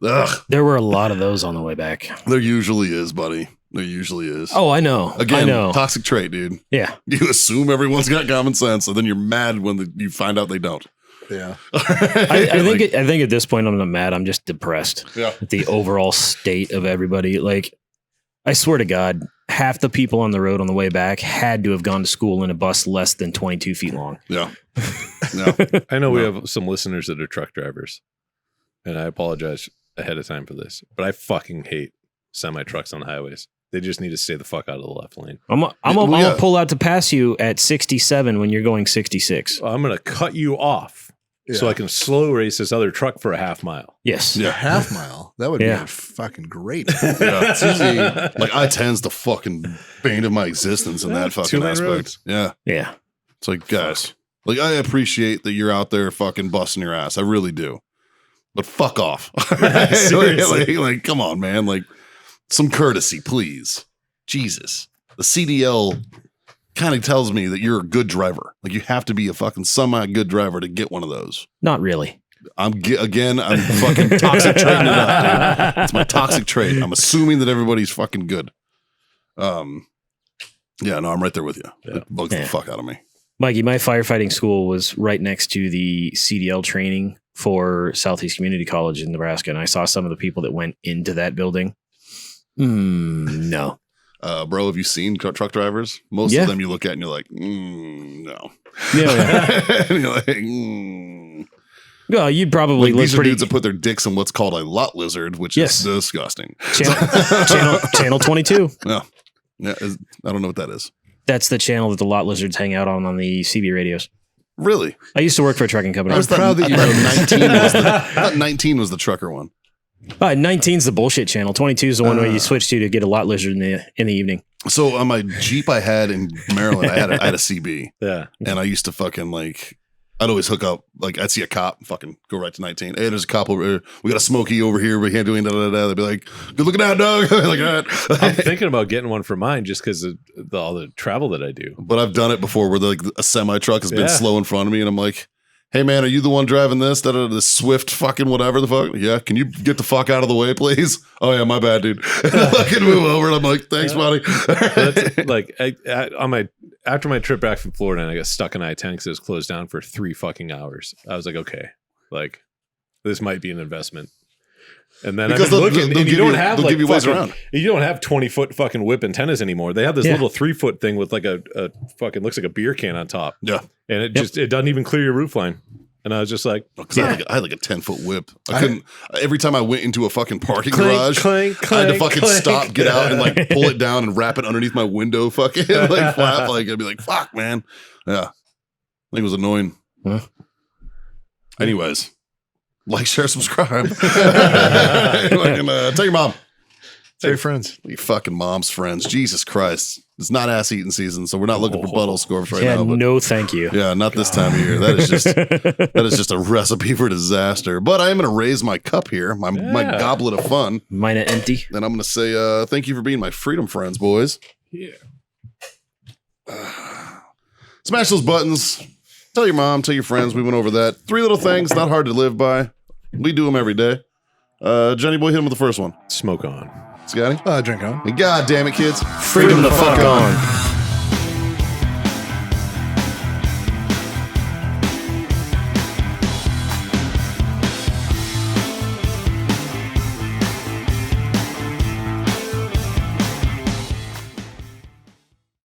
Ugh. There were a lot of those on the way back. There usually is, buddy. There usually is. Oh, I know. Again, I know. Toxic trait, dude. Yeah. You assume everyone's got common sense, and then you're mad when you find out they don't. Yeah. I think at this point I'm not mad. I'm just depressed. Yeah. At the overall state of everybody. Like, I swear to God, half the people on the road on the way back had to have gone to school in a bus less than 22 feet long. Yeah. I know we have some listeners that are truck drivers, and I apologize ahead of time for this, but I fucking hate semi trucks on highways. They just need to stay the fuck out of the left lane. I'm gonna pull out to pass you at 67 when you're going 66. I'm gonna cut you off so I can slow race this other truck for a half mile. Yes. Yeah. Half mile. That would be fucking great. Yeah. It's usually like I-10's the fucking bane of my existence in that fucking two-lane aspect. roads. Yeah. Yeah. It's like, guys, like I appreciate that you're out there fucking busting your ass. I really do. But fuck off. Seriously. like, come on, man. Like, some courtesy, please. Jesus. The CDL kind of tells me that you're a good driver. Like, you have to be a fucking semi-good driver to get one of those. Not really. I'm fucking toxic trading it up, dude. It's my toxic trait. I'm assuming that everybody's fucking good. Yeah, no, I'm right there with you. It bugs the fuck out of me. Mikey, my firefighting school was right next to the CDL training for Southeast Community College in Nebraska, and I saw some of the people that went into that building. No. Bro, have you seen truck drivers? Most of them you look at and you're like, no. Yeah. And you're like, Well, you'd probably look these are pretty. dudes that put their dicks in what's called a lot lizard, which is disgusting. Channel 22. Yeah, I don't know what that is. That's the channel that the lot lizards hang out on the CB radios. Really? I used to work for a trucking company. I'm proud that you know 19 was I thought 19 was the trucker one. 19's the bullshit channel. 22 is the one where you switch to get a lot lizard in the evening. So on my Jeep I had in Maryland, I had a CB. Yeah. And I used to fucking I'd always hook up, I'd see a cop, fucking go right to 19. Hey, there's a cop over here. We got a Smokey over here. We can't do anything. They'd be like, good looking out, dog. Like that. I'm thinking about getting one for mine just because of all the travel that I do. But I've done it before where a semi truck has been slow in front of me, and I'm like, hey man, are you the one driving this? This Swift fucking whatever the fuck? Yeah, can you get the fuck out of the way, please? Oh yeah, my bad, dude. And I can move over, and I'm like, thanks, buddy. That's after my trip back from Florida, and I got stuck in I-10 because it was closed down for 3 fucking hours. I was like, okay, this might be an investment. And then I've been looking, and you don't have you don't have 20-foot fucking whip antennas anymore. They have this little 3-foot thing with a fucking looks like a beer can on top. Yeah, and it doesn't even clear your roof line. And I was just like, I had a 10-foot whip. I couldn't. Every time I went into a fucking parking garage, I had to fucking stop, get out, and pull it down and wrap it underneath my window, fucking flap. I'd be like, fuck, man. Yeah, I think it was annoying. Huh? Anyways. Like, share, subscribe. Tell your mom. Tell your friends. You fucking mom's friends. Jesus Christ. It's not ass eating season, so we're not looking for butthole scores right now. But no, thank you. Yeah, not this time of year. That is just a recipe for disaster. But I am going to raise my cup here, my goblet of fun. Mine are empty. And I'm going to say thank you for being my freedom friends, boys. Yeah. Smash those buttons. Tell your mom, tell your friends. We went over that. 3 little things, not hard to live by. We do them every day. Johnny boy, hit him with the first one. Smoke on. Scotty? Drink on. And God damn it, kids. Freedom the fuck on.